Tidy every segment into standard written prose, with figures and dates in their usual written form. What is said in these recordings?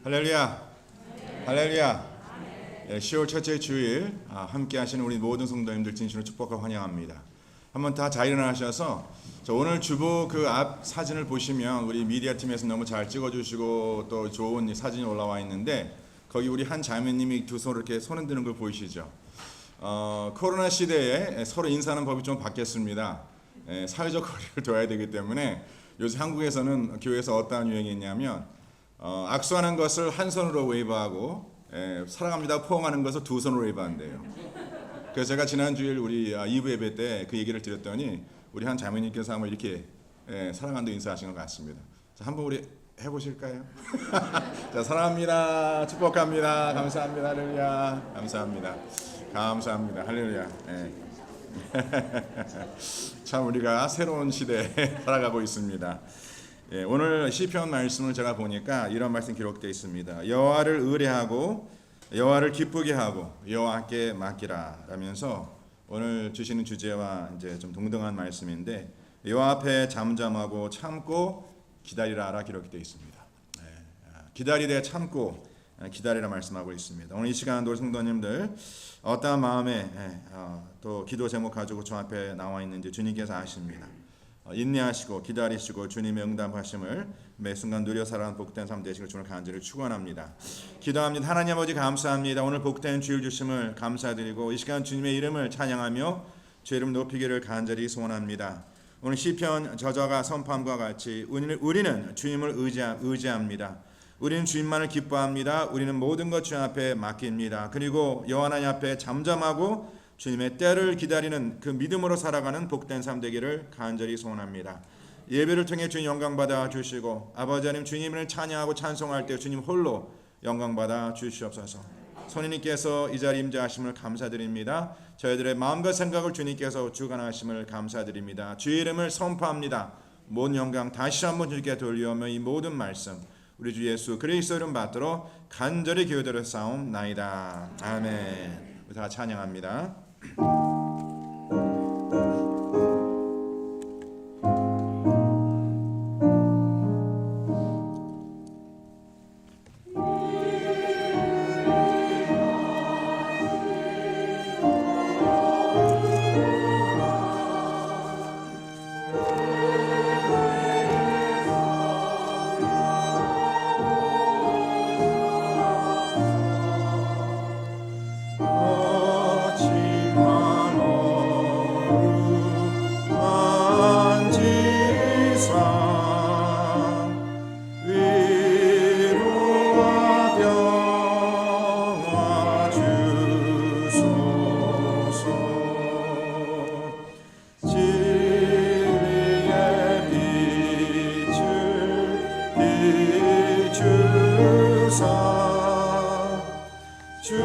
할렐루야. 할렐루야. 10월 첫째 주일 함께 하시는 우리 모든 성도님들 진심으로 축복하고 환영합니다. 한번 다 잘 일어나셔서 오늘 주보 그 앞 사진을 보시면 우리 미디어 팀에서 너무 잘 찍어주시고 또 좋은 사진이 올라와 있는데 거기 우리 한 자매님이 두 손을 이렇게 손 흔드는 걸 보이시죠? 코로나 시대에 서로 인사하는 법이 좀 바뀌었습니다. 사회적 거리를 둬야 되기 때문에 요새 한국에서는 교회에서 어떠한 유행이 있냐면 악수하는 것을 한 손으로 웨이브하고 사랑합니다 포옹하는 것을 두 손으로 웨이브한대요. 그래서 제가 지난 주일 우리 2부 예배 때 그 얘기를 드렸더니 우리 한 자매님께서 한번 이렇게 사랑한다 인사하신 것 같습니다. 자, 한번 우리 해보실까요? 자, 사랑합니다. 축복합니다. 감사합니다. 할렐루야. 감사합니다. 감사합니다. 할렐루야. 참 우리가 새로운 시대에 살아가고 있습니다. 오늘 시편 말씀을 제가 보니까 이런 말씀 기록되어 있습니다. 여호와를 의뢰하고 여호와를 기쁘게 하고 여호와께 맡기라 라면서 오늘 주시는 주제와 이제 좀 동등한 말씀인데 여호와 앞에 잠잠하고 참고 기다리라라 기록되어 있습니다. 기다리되 참고 기다리라 말씀하고 있습니다. 오늘 이 시간 우리 성도님들 어떠한 마음에 또 기도 제목 가지고 저 앞에 나와 있는지 주님께서 아십니다. 인내하시고 기다리시고 주님의 응답하심을 매 순간 누려 살아가는 복된 삶 되시길 주를 간절히 축원합니다. 기도합니다. 하나님 아버지 감사합니다. 오늘 복된 주일 주심을 감사드리고 이 시간 주님의 이름을 찬양하며 주 이름 높이기를 간절히 소원합니다. 오늘 시편 저자가 선포함과 같이 우리는 주님을 의지합니다. 우리는 주님만을 기뻐합니다. 우리는 모든 것 주 앞에 맡깁니다. 그리고 여호와 하나님 앞에 잠잠하고 주님의 때를 기다리는 그 믿음으로 살아가는 복된 삶 되기를 간절히 소원합니다. 예배를 통해 주님 영광 받아 주시고 아버지 하나님 주님을 찬양하고 찬송할 때 주님 홀로 영광 받아 주시옵소서. 성령님께서 이 자리에 임재하심을 감사드립니다. 저희들의 마음과 생각을 주님께서 주관하심을 감사드립니다. 주의 이름을 선포합니다. 모든 영광 다시 한번 주님께 돌려오며 이 모든 말씀 우리 주 예수 그리스도 이름 받들어 간절히 기도드려 싸움나이다. 아멘. 우리 다 찬양합니다. 주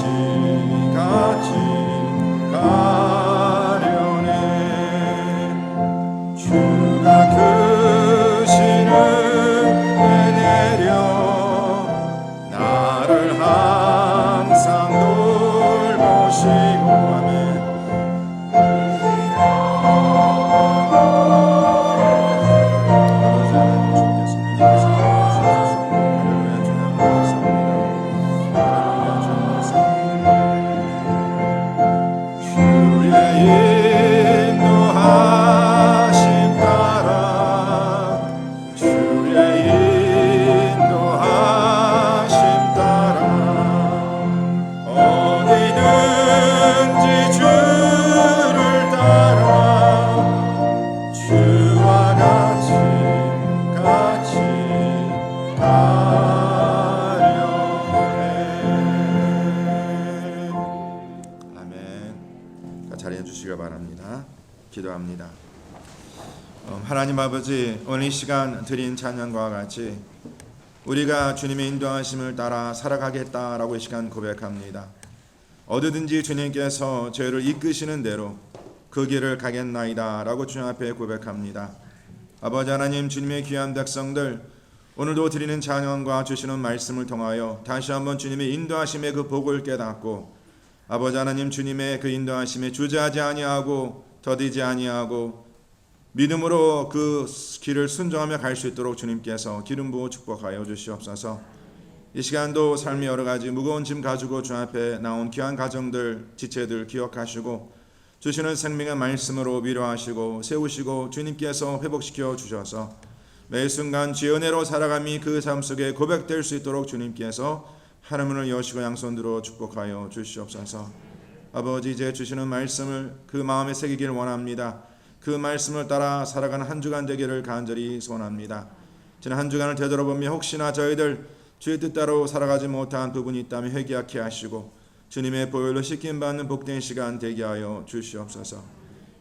같이 가려네. 주가 그 신을 내려 나를 항상 돌보시고 하면 기도합니다. 하나님 아버지, 오늘 이 시간 드린 찬양과 같이 우리가 주님의 인도하심을 따라 살아가겠다라고 이 시간 고백합니다. 어디든지 주님께서 저희를 이끄시는 대로 그 길을 가겠나이다 라고 주님 앞에 고백합니다. 아버지 하나님, 주님의 귀한 백성들, 오늘도 드리는 찬양과 주시는 말씀을 통하여 다시 한번 주님의 인도하심의 그 복을 깨닫고 아버지 하나님, 주님의 그 인도하심에 주저하지 아니하고 더디지 아니하고 믿음으로 그 길을 순종하며 갈 수 있도록 주님께서 기름 부어 축복하여 주시옵소서. 이 시간도 삶의 여러 가지 무거운 짐 가지고 주 앞에 나온 귀한 가정들, 지체들 기억하시고 주시는 생명의 말씀으로 위로하시고 세우시고 주님께서 회복시켜 주셔서 매 순간 주의 은혜로 살아감이 그 삶 속에 고백될 수 있도록 주님께서 하늘문을 여시고 양손 들어 축복하여 주시옵소서. 아버지, 이제 주시는 말씀을 그 마음에 새기길 원합니다. 그 말씀을 따라 살아가는 한 주간 되기를 간절히 소원합니다. 지난 한 주간을 되돌아보며 혹시나 저희들 주의 뜻대로 살아가지 못한 부분이 있다면 회개하게 하시고 주님의 보혈로 씻김받는 복된 시간 되게 하여 주시옵소서.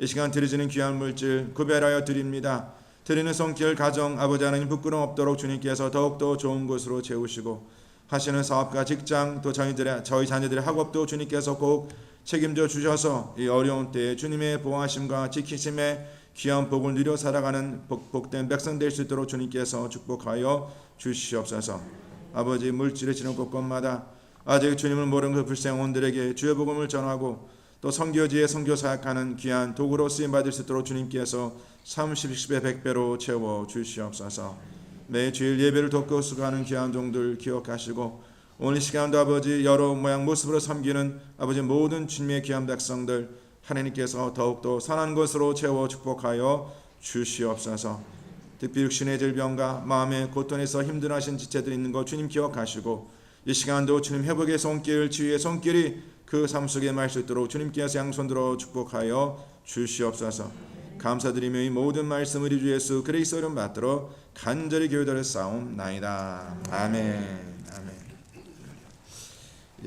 이 시간 드리지는 귀한 물질 구별하여 드립니다. 드리는 손길 가정 아버지 하나님 부끄러움 없도록 주님께서 더욱더 좋은 곳으로 채우시고 하시는 사업과 직장 또 저희 자녀들의 학업도 주님께서 꼭 책임져 주셔서 이 어려운 때에 주님의 보호하심과 지키심에 귀한 복을 누려 살아가는 복된 백성 될 수 있도록 주님께서 축복하여 주시옵소서. 아버지, 물질을 지는 곳곳마다 아직 주님을 모르는 그 불생원들에게 주의 복음을 전하고 또 선교지에 선교 사역하는 귀한 도구로 쓰임받을 수 있도록 주님께서 30배 100배로 채워 주시옵소서. 매 주일 예배를 돕고 수고하는 귀한 종들 기억하시고 오늘 시간도 아버지 여러 모양 모습으로 섬기는 아버지 모든 주님의 귀한 백성들 하나님께서 더욱더 선한 것으로 채워 축복하여 주시옵소서. 특히 육신의 질병과 마음의 고통에서 힘들어하신 지체들이 있는 것 주님 기억하시고 이 시간도 주님 회복의 손길, 치유의 손길이 그 삶 속에 말 수 있도록 주님께서 양손 들어 축복하여 주시옵소서. 감사드리며 이 모든 말씀 우리 주 예수 그리스도 이름 받들어 간절히 기도를 싸움나이다. 아멘.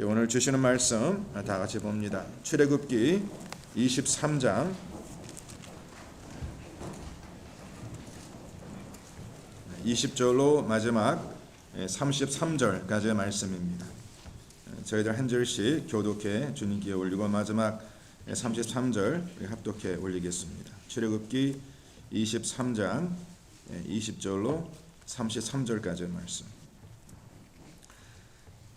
오늘 주시는 말씀 다 같이 봅니다. 출애굽기 23장 20절로 마지막 33절까지의 말씀입니다. 저희들 한 절씩 교독해 주님께 올리고 마지막 33절 합독해 올리겠습니다. 출애굽기 23장 20절로 33절까지의 말씀.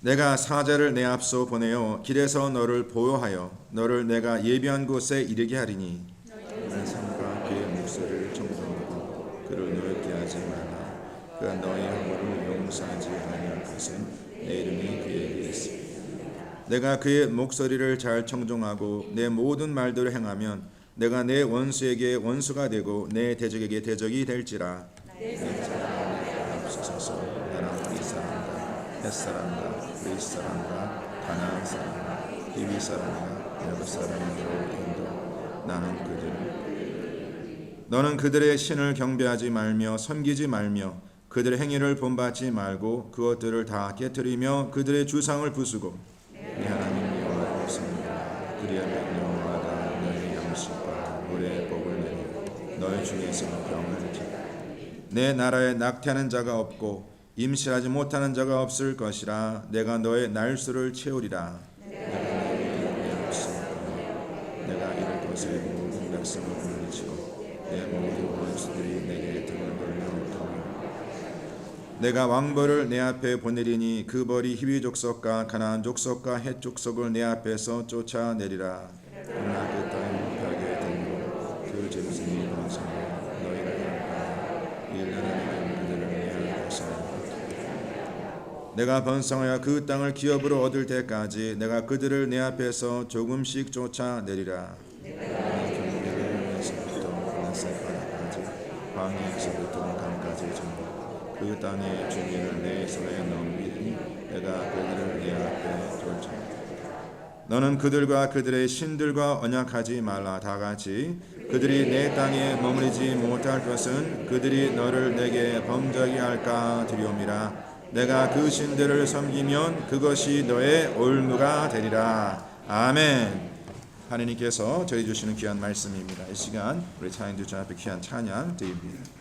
내가 사자를 내 앞서 보내어 길에서 너를 보호하여 너를 내가 예비한 곳에 이르게 하리니 너는 산과 그의 목소리를 청정하고 그를 노엽게 하지 말라. 그가 너의 허물을 용서하지 아니할 것은 내 이름이 그에게 있으리라. 내가 그의 목소리를 잘 청종하고 내 모든 말대로 행하면 내가 내 원수에게 원수가 되고 내 대적에게 대적이 될지라. 내 사랑과 앞서서서 나랑 우리 사람과 햇사람과 그리스 사람과 가나안 사람과 히위 사람과 야곱 사람으로 인도 나는 그들을 너는 그들의 신을 경배하지 말며 섬기지 말며 그들의 행위를 본받지 말고 그것들을 다 깨뜨리며 그들의 주상을 부수고 네 하나님 여호와를 섬기라. 그리하면 여호와가 너의 양식과 물의 복을 내리고 너희 중에서 병을 지라. 내 나라에 낙태하는 자가 없고 임신하지 못하는 자가 없을 것이라. 내가 너의 날수를 채우리라. 내가 이를 것을 모든 백성을 물리치고 내 모든 원수들이 내게 등을 돌려오더니 내가 왕벌을 내 앞에 보내리니 그 벌이 히위 족속과 가나안 족속과 헷 족속을 내 앞에서 쫓아내리라. 그러나 그 땅에 못하게 되므로 그 짐승이 번성하여 너희를 향하여 1년에 그들을 내 앞에서 내가 번성하여 그 땅을 기업으로 얻을 때까지 내가 그들을 내 앞에서 조금씩 쫓아내리라. 내가 경계를 에서부터 나색 바다까지 광야에서부터 강까지 전부 그 땅의 주민을 내 손에 넘기니 내가 그들을 내 앞에 쫓아내리라. 너는 그들과 그들의 신들과 언약하지 말라. 다같이 그들이 내 땅에 머무르지 못할 것은 그들이 너를 내게 범죄하게 할까 두려움이라. 내가 그 신들을 섬기면 그것이 너의 올무가 되리라. 아멘. 하느님께서 저희 주시는 귀한 말씀입니다. 이 시간 우리 찬양들 주 앞에 귀한 찬양 드립니다.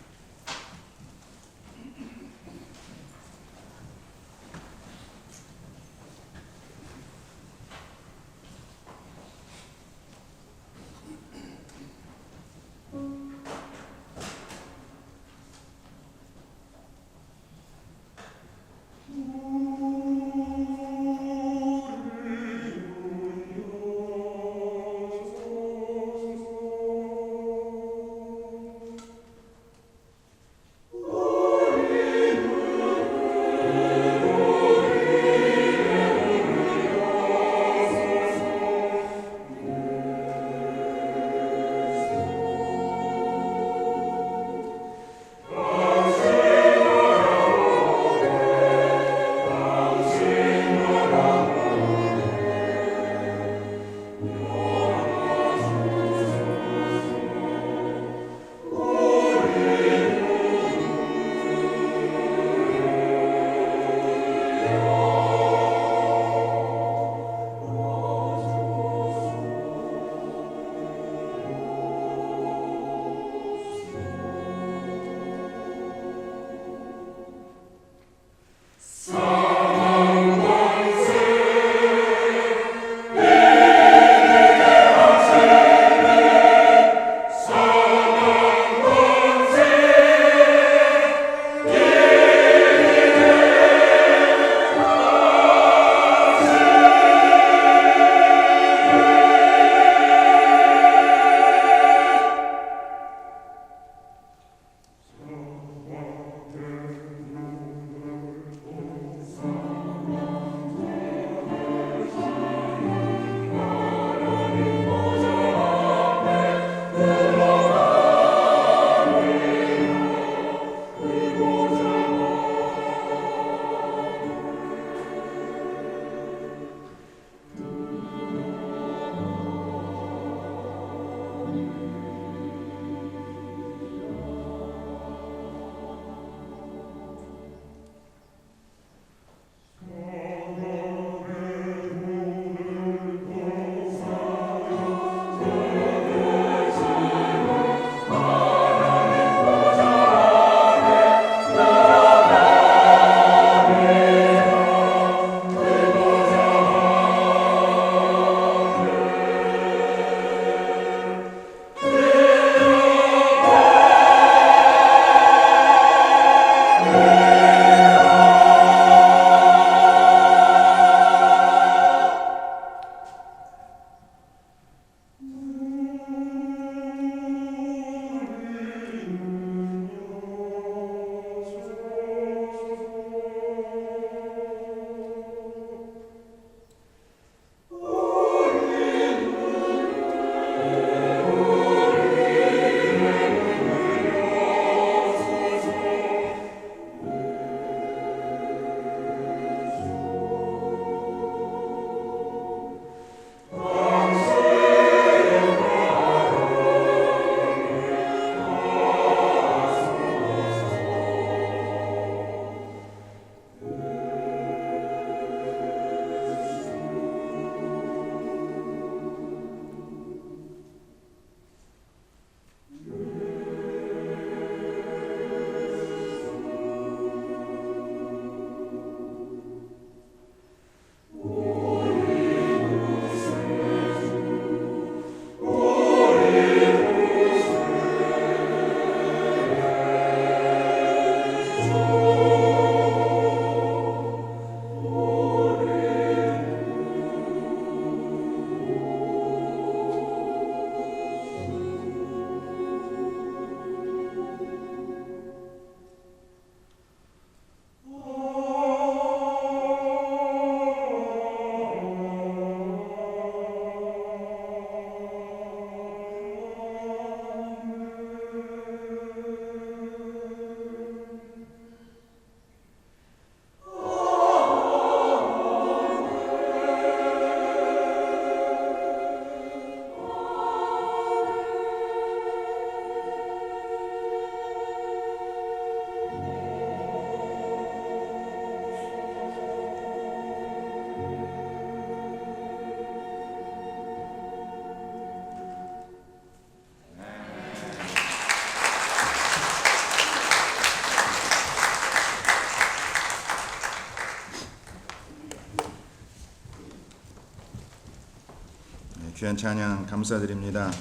귀한 찬양 감사드립니다.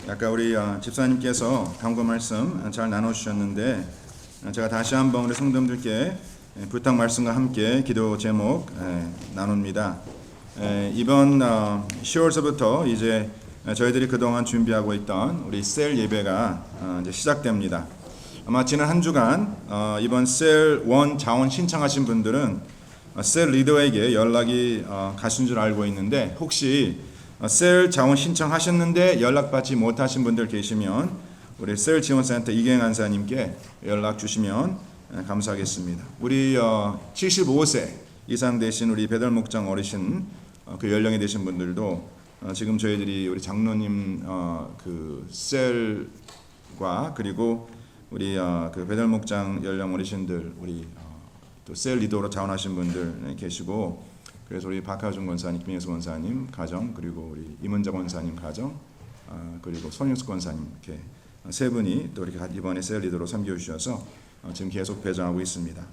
아까 우리 집사님께서 광고 말씀 잘 나눠주셨는데 제가 다시 한번 우리 성도님들께 부탁 말씀과 함께 기도 제목 나눕니다. 이번 10월서부터 이제 저희들이 그동안 준비하고 있던 우리 셀 예배가 이제 시작됩니다. 아마 지난 한 주간 이번 셀 1 자원 신청하신 분들은 셀 리더에게 연락이 가신 줄 알고 있는데, 혹시 셀 자원 신청하셨는데 연락받지 못하신 분들 계시면 우리 셀 지원센터 이경 간사님께 연락 주시면 감사하겠습니다. 우리 75세 이상 되신 우리 배달 목장 어르신 그 연령이 되신 분들도 지금 저희들이 우리 장로님 그 셀과 그리고 우리 그 배달 목장 연령 어르신들 우리 또 셀 리더로 자원하신 분들 계시고, 그래서 우리 박하준 권사님, 김혜수 권사님 가정, 그리고 우리 임은자 권사님 가정, 그리고 손영숙 권사님 이렇게 세 분이 또 이렇게 이번에 셀 리더로 섬겨주셔서 지금 계속 배정하고 있습니다.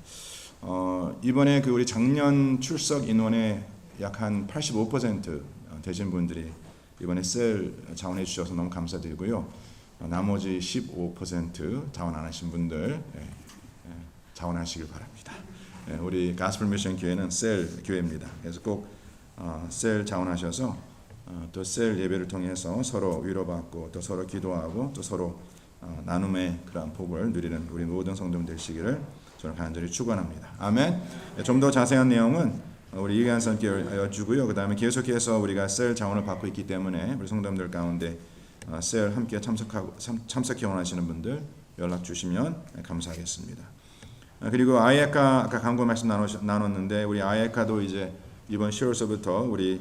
이번에 그 우리 작년 출석 인원의 약 한 85% 되신 분들이 이번에 셀 자원해 주셔서 너무 감사드리고요. 나머지 15% 자원 안 하신 분들 자원하시길 바랍니다. 우리 가스펠 미션 교회는 셀 교회입니다. 그래서 꼭 셀 자원하셔서 또 셀 예배를 통해서 서로 위로받고 또 서로 기도하고 또 서로 나눔의 그런 복을 누리는 우리 모든 성도들 되시기를 저는 간절히 축원합니다. 아멘. 좀 더 자세한 내용은 우리 이기한 선생님께 여쭈고요. 그 다음에 계속해서 우리가 셀 자원을 받고 있기 때문에 우리 성도들 가운데 셀 함께 참석해 원하시는 분들 연락 주시면 감사하겠습니다. 그리고 아이에카 아까 광고 말씀 나눴는데, 우리 아이에카도 이제 이번 10월서부터 우리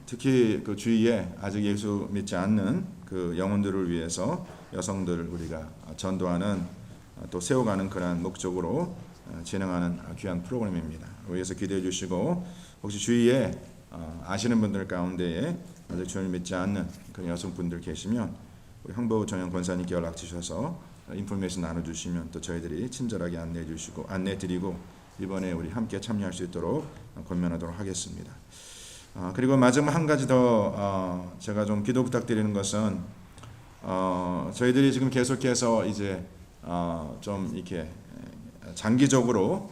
특히 그 주위에 아직 예수 믿지 않는 그 영혼들을 위해서 여성들을 우리가 전도하는 또 세워가는 그런 목적으로 진행하는 귀한 프로그램입니다. 위해서 기대해 주시고, 혹시 주위에 아시는 분들 가운데에 아직 주님을 믿지 않는 그런 여성분들 계시면 우리 황보우 정영 권사님께 연락 주셔서 인포메이션 나눠주시면 또 저희들이 친절하게 안내드리고 이번에 우리 함께 참여할 수 있도록 권면하도록 하겠습니다. 그리고 마지막 한 가지 더 제가 좀 기도 부탁드리는 것은 저희들이 지금 계속해서 이제 좀 이렇게 장기적으로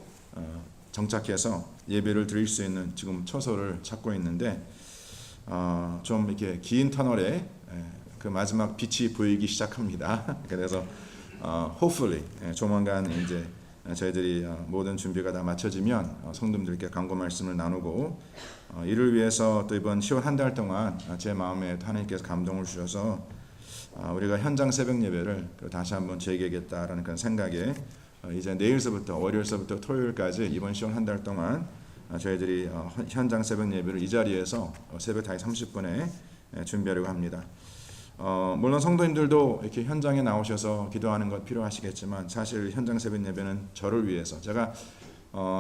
정착해서 예배를 드릴 수 있는 지금 처소를 찾고 있는데, 좀 이렇게 긴 터널에 그 마지막 빛이 보이기 시작합니다. 그래서 hopefully 조만간 이제 저희들이 모든 준비가 다 마쳐지면 성도님들께 간구 말씀을 나누고, 이를 위해서 또 이번 10월 한 달 동안 제 마음에 하나님께서 감동을 주셔서 우리가 현장 새벽 예배를 다시 한번 재개하겠다라는 그런 생각에 이제 내일서부터 월요일서부터 토요일까지 이번 10월 한 달 동안 저희들이 현장 새벽 예배를 이 자리에서 새벽 5시 30분에 준비하려고 합니다. 물론 성도님들도 이렇게 현장에 나오셔서 기도하는 것 필요하시겠지만, 사실 현장 새벽 예배는 저를 위해서, 제가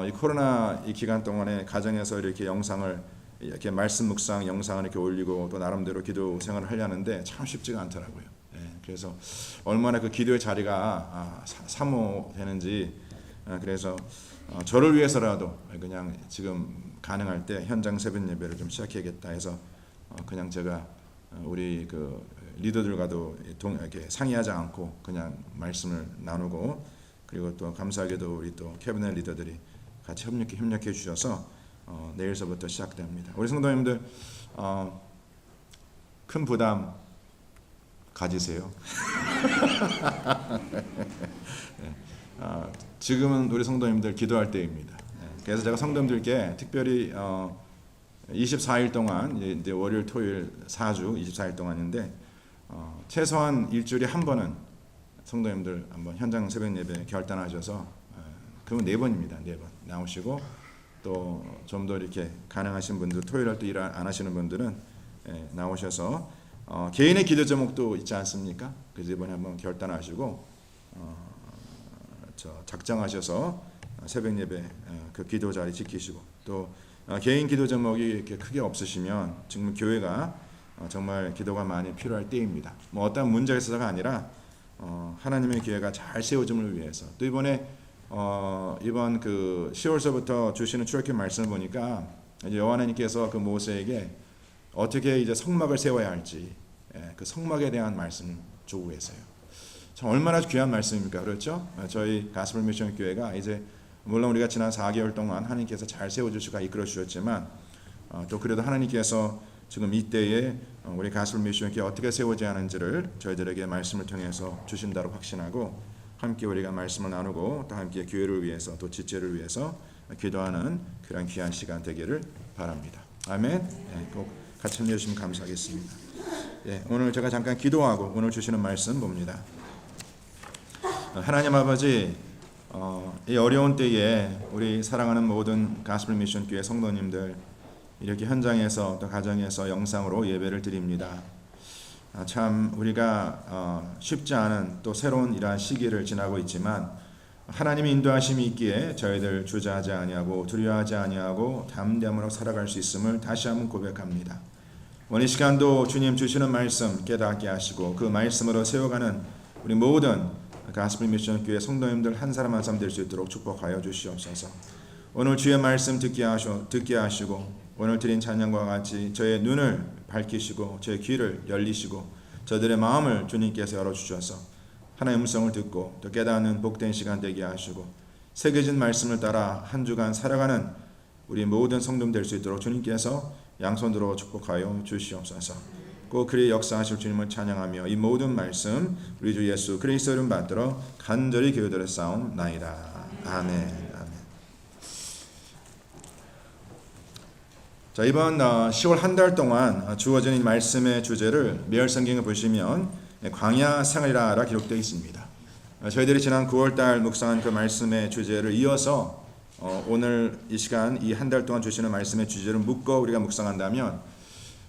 이 코로나 이 기간 동안에 가정에서 이렇게 영상을 이렇게 말씀 묵상 영상을 이렇게 올리고 또 나름대로 기도 생활을 하려는데 참 쉽지가 않더라고요. 그래서 얼마나 그 기도의 자리가 사모되는지, 그래서 저를 위해서라도 그냥 지금 가능할 때 현장 새벽 예배를 좀 시작해야겠다 해서 그냥 제가 우리 그 리더들과도 이렇게 상의하지 않고 그냥 말씀을 나누고, 그리고 또 감사하게도 우리 또 캐비넷 리더들이 같이 협력해 주셔서 내일서부터 시작됩니다. 우리 성도님들 큰 부담 가지세요. 지금은 우리 성도님들 기도할 때입니다. 그래서 제가 성도님들께 특별히 24일 동안 이제 월요일 토요일 4주 24일 동안인데 최소한 일주일에 한 번은 성도님들 한번 현장 새벽 예배 결단하셔서, 그러면 4번입니다. 4번 나오시고, 또 좀 더 이렇게 가능하신 분들 토요일 날 또 일 안 하시는 분들은 나오셔서 개인의 기도 제목도 있지 않습니까? 그래서 이번에 한번 결단하시고 작정하셔서 새벽 예배 그 기도 자리 지키시고, 또 개인 기도 제목이 이렇게 크게 없으시면 지금 교회가 정말 기도가 많이 필요할 때입니다. 뭐 어떤 문제가 있어서가 아니라 하나님의 교회가 잘 세워짐을 위해서, 또 이번에 이번 그 10월서부터 주시는 출애굽 말씀을 보니까 이제 여호와 하나님께서 그 모세에게 어떻게 이제 성막을 세워야 할지 그 성막에 대한 말씀 주고 계세요. 참 얼마나 귀한 말씀입니까? 그렇죠? 저희 가스펠 미션 교회가 이제 물론 우리가 지난 4개월 동안 하나님께서 잘 세워주시고 이끌어 주셨지만 또 그래도 하나님께서 지금 이때에 우리 가스펠 미션 교회 어떻게 세워져야 하는지를 저희들에게 말씀을 통해서 주신다고 확신하고 함께 우리가 말씀을 나누고 또 함께 교회를 위해서 또 지체를 위해서 기도하는 그런 귀한 시간 되기를 바랍니다. 아멘. 꼭 같이 참여해 주시면 감사하겠습니다. 오늘 제가 잠깐 기도하고 오늘 주시는 말씀 봅니다. 하나님 아버지, 이 어려운 때에 우리 사랑하는 모든 가스펠 미션 교회 성도님들 이렇게 현장에서 또 가정에서 영상으로 예배를 드립니다. 참 우리가 쉽지 않은 또 새로운 이러한 시기를 지나고 있지만 하나님의 인도하심이 있기에 저희들 주저하지 아니하고 두려워하지 아니하고 담대함으로 살아갈 수 있음을 다시 한번 고백합니다. 오늘 이 시간도 주님 주시는 말씀 깨닫게 하시고 그 말씀으로 세워가는 우리 모든 가스펠 미션 교회 성도님들 한 사람 한 사람 될 수 있도록 축복하여 주시옵소서. 오늘 주의 말씀 듣게 하시고 오늘 드린 찬양과 같이 저의 눈을 밝히시고 저의 귀를 열리시고 저들의 마음을 주님께서 열어주셔서 하나님의 음성을 듣고 또 깨닫는 복된 시간 되게 하시고 새겨진 말씀을 따라 한 주간 살아가는 우리 모든 성도님 될 수 있도록 주님께서 양손으로 축복하여 주시옵소서. 꼭 그리 역사하실 주님을 찬양하며 이 모든 말씀 우리 주 예수 그리스도 이름 받들어 간절히 기도드렸사옵나이다. 아멘. 자, 이번 10월 한 달 동안 주어진 이 말씀의 주제를 매일 성경에 보시면 광야 생활이라 기록되어 있습니다. 저희들이 지난 9월 달 묵상한 그 말씀의 주제를 이어서 오늘 이 시간 이 한 달 동안 주시는 말씀의 주제를 묶어 우리가 묵상한다면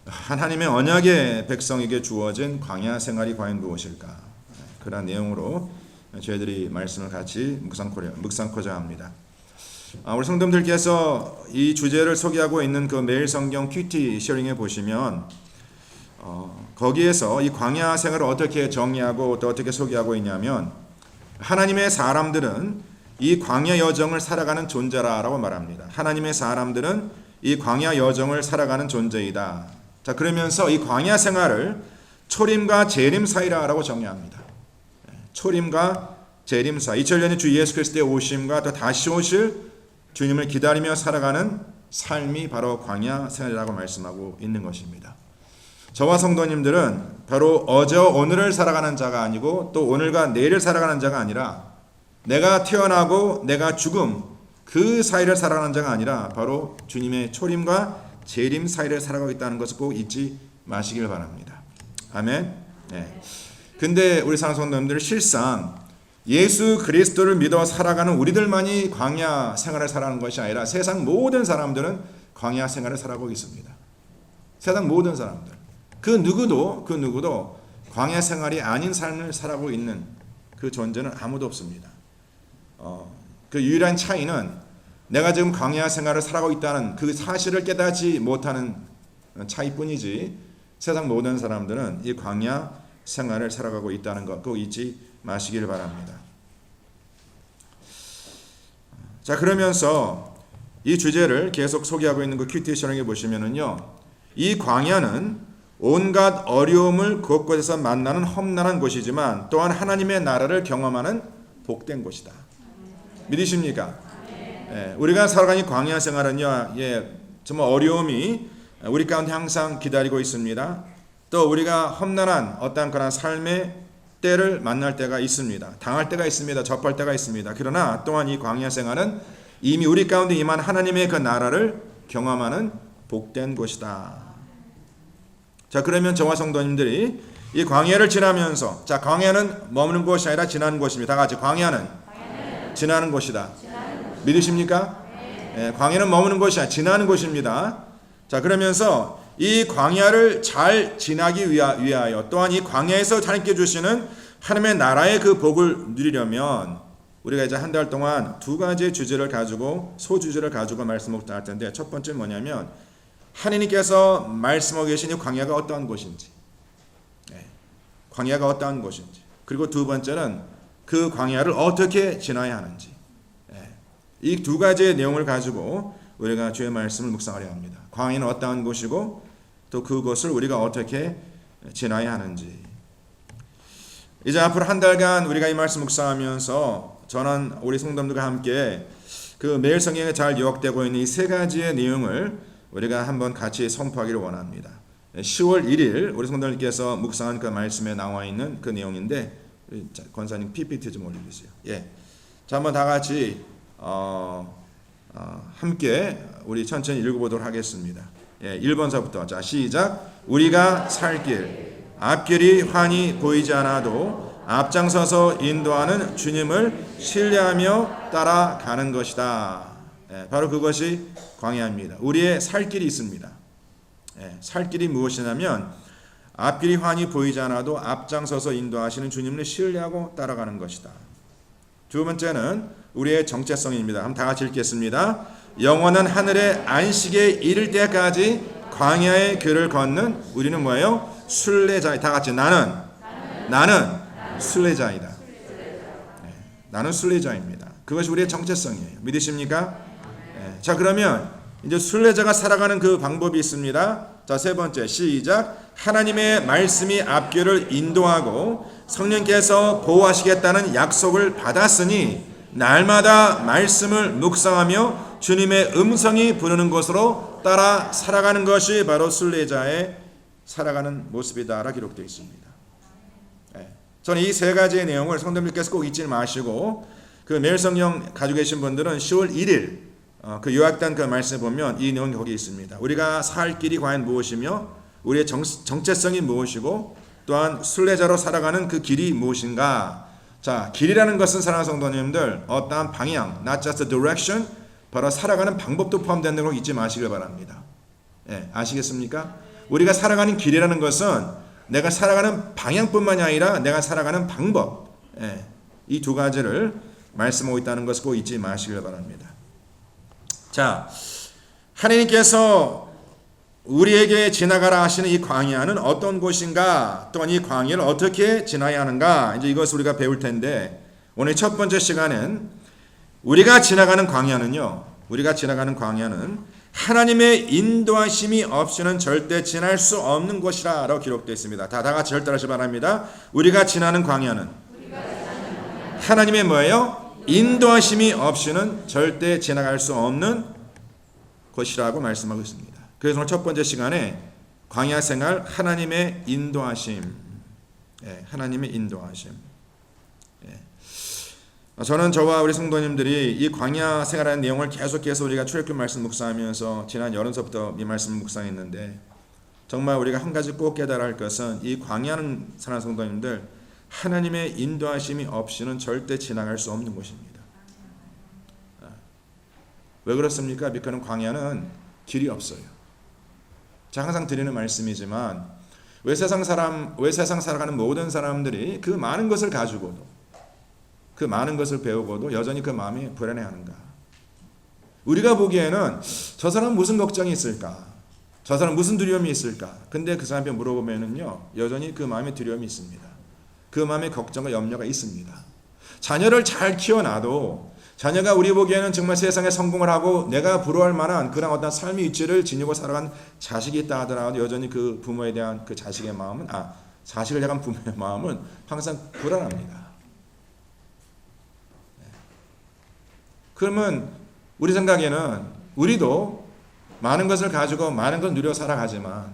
하나님의 언약의 백성에게 주어진 광야 생활이 과연 무엇일까? 그런 내용으로 저희들이 말씀을 같이 묵상코자 합니다. 우리 성도님들께서 이 주제를 소개하고 있는 그 매일 성경 큐티 쉐어링에 보시면 거기에서 이 광야 생활을 어떻게 정의하고 또 어떻게 소개하고 있냐면 하나님의 사람들은 이 광야 여정을 살아가는 존재라라고 말합니다. 하나님의 사람들은 이 광야 여정을 살아가는 존재이다. 자, 그러면서 이 광야 생활을 초림과 재림 사이라고 정의합니다. 초림과 재림 사이, 2000년의 주 예수 그리스도의 오심과 또 다시 오실 주님을 기다리며 살아가는 삶이 바로 광야 생활이라고 말씀하고 있는 것입니다. 저와 성도님들은 바로 어제와 오늘을 살아가는 자가 아니고 또 오늘과 내일을 살아가는 자가 아니라 내가 태어나고 내가 죽음 그 사이를 살아가는 자가 아니라 바로 주님의 초림과 재림 사이를 살아가고 있다는 것을 꼭 잊지 마시길 바랍니다. 아멘. 근데 우리 사랑하는 성도님들 실상 예수 그리스도를 믿어 살아가는 우리들만이 광야 생활을 살아가는 것이 아니라 세상 모든 사람들은 광야 생활을 살아가고 있습니다. 세상 모든 사람들 그 누구도 광야 생활이 아닌 삶을 살아가고 있는 그 존재는 아무도 없습니다. 그 유일한 차이는 내가 지금 광야 생활을 살아가고 있다는 그 사실을 깨닫지 못하는 차이뿐이지 세상 모든 사람들은 이 광야 생활을 살아가고 있다는 것 꼭 잊지 마시기를 바랍니다. 자, 그러면서 이 주제를 계속 소개하고 있는 그 큐티 셔링에 보시면은요, 이 광야는 온갖 어려움을 곳곳에서 만나는 험난한 곳이지만 또한 하나님의 나라를 경험하는 복된 곳이다. 믿으십니까? 우리가 살아가는 광야 생활은요, 정말 어려움이 우리 가운데 항상 기다리고 있습니다. 또 우리가 험난한 어떤 그런 삶의 때를 만날 때가 있습니다. 당할 때가 있습니다. 접할 때가 있습니다. 그러나 또한 이 광야 생활은 이미 우리 가운데 임한 하나님의 그 나라를 경험하는 복된 곳이다. 자, 그러면 저와 성도님들이 이 광야를 지나면서, 자, 광야는 머무는 곳이 아니라 지나는 곳입니다. 다 같이 광야는 지나는 곳이다. 믿으십니까? 광야는 머무는 곳이 아니라 지나는 곳입니다. 자, 그러면서 이 광야를 잘 지나기 위하여 또한 이 광야에서 하나님께 주시는 하나님의 나라의 그 복을 누리려면 우리가 이제 한 달 동안 두 가지의 주제를 가지고 소주제를 가지고 말씀을 할 텐데, 첫 번째 뭐냐면 하나님께서 말씀하고 계신 이 광야가 어떠한 곳인지, 광야가 어떠한 곳인지, 그리고 두 번째는 그 광야를 어떻게 지나야 하는지, 이 두 가지의 내용을 가지고 우리가 주의 말씀을 묵상하려 합니다. 광야는 어떠한 곳이고 또 그곳을 우리가 어떻게 지나야 하는지. 이제 앞으로 한 달간 우리가 이 말씀 묵상하면서 저는 우리 성도들과 함께 그 매일 성경에 잘 요약되고 있는 이 세 가지의 내용을 우리가 한번 같이 선포하기를 원합니다. 10월 1일 우리 성도님께서 묵상한 그 말씀에 나와 있는 그 내용인데, 권사님 PPT 좀 올려주세요. 예, 자 한번 다 같이 함께 우리 천천히 읽어보도록 하겠습니다. 예, 1번서부터 자 시작. 우리가 살 길, 앞길이 환히 보이지 않아도 앞장서서 인도하는 주님을 신뢰하며 따라가는 것이다. 예, 바로 그것이 광야입니다. 우리의 살 길이 있습니다. 예, 살 길이 무엇이냐면 앞길이 환히 보이지 않아도 앞장서서 인도하시는 주님을 신뢰하고 따라가는 것이다. 두 번째는 우리의 정체성입니다. 한번 다 같이 읽겠습니다. 영원한 하늘의 안식에 이를 때까지 광야의 길을 걷는 우리는 뭐예요? 순례자. 다 같이 나는 순례자이다. 네, 나는 순례자입니다. 그것이 우리의 정체성이에요. 믿으십니까? 네, 자 그러면 이제 순례자가 살아가는 그 방법이 있습니다. 자 세 번째 시작. 하나님의 말씀이 앞길을 인도하고 성령께서 보호하시겠다는 약속을 받았으니 날마다 말씀을 묵상하며 주님의 음성이 부르는 곳으로 따라 살아가는 것이 바로 순례자의 살아가는 모습이다라 기록되어 있습니다. 네. 저는 이 세 가지의 내용을 성도님께서 꼭 잊지 마시고 그 매일 성경 가지고 계신 분들은 10월 1일 그 요약된 그 말씀을 보면 이 내용이 거기 있습니다. 우리가 살 길이 과연 무엇이며 우리의 정체성이 무엇이고 또한 순례자로 살아가는 그 길이 무엇인가. 자 길이라는 것은 사랑하는 성도님들 어떠한 방향, not just a direction, 바로 살아가는 방법도 포함되는 걸 잊지 마시길 바랍니다. 예, 아시겠습니까? 우리가 살아가는 길이라는 것은 내가 살아가는 방향뿐만이 아니라 내가 살아가는 방법, 예, 이 두 가지를 말씀하고 있다는 것을 꼭 잊지 마시길 바랍니다. 자, 하나님께서 우리에게 지나가라 하시는 이 광야는 어떤 곳인가, 또한 이 광야를 어떻게 지나야 하는가, 이제 이것을 우리가 배울 텐데 오늘 첫 번째 시간은 우리가 지나가는 광야는 하나님의 인도하심이 없이는 절대 지날 수 없는 곳이라고 기록되어 있습니다. 다 같이 절대하시 바랍니다. 우리가 지나는 광야는 하나님의 뭐예요? 인도하심이 없이는 절대 지나갈 수 없는 곳이라고 말씀하고 있습니다. 그래서 오늘 첫 번째 시간에 광야 생활 하나님의 인도하심, 예, 하나님의 인도하심. 예. 저는 저와 우리 성도님들이 이 광야 생활하는 내용을 계속해서 우리가 출애굽 말씀 묵상하면서 지난 여름서부터 이 말씀을 묵상했는데 정말 우리가 한 가지 꼭 깨달아야 할 것은 이 광야는 사랑하는 성도님들 하나님의 인도하심이 없이는 절대 지나갈 수 없는 곳입니다. 왜 그렇습니까? 그는 광야는 길이 없어요. 제가 항상 드리는 말씀이지만 왜 세상 살아가는 모든 사람들이 그 많은 것을 가지고도 그 많은 것을 배우고도 여전히 그 마음이 불안해하는가? 우리가 보기에는 저 사람은 무슨 걱정이 있을까? 저 사람은 무슨 두려움이 있을까? 근데 그 사람한테 물어보면은요 여전히 그 마음에 두려움이 있습니다. 그 마음에 걱정과 염려가 있습니다. 자녀를 잘 키워놔도 자녀가 우리 보기에는 정말 세상에 성공을 하고 내가 부러워할 만한 그런 어떤 삶의 위치를 지니고 살아간 자식이 있다 하더라도 여전히 그 부모에 대한 그 자식의 마음은 자식을 향한 부모의 마음은 항상 불안합니다. 그러면 우리 생각에는 우리도 많은 것을 가지고 많은 걸 누려 살아가지만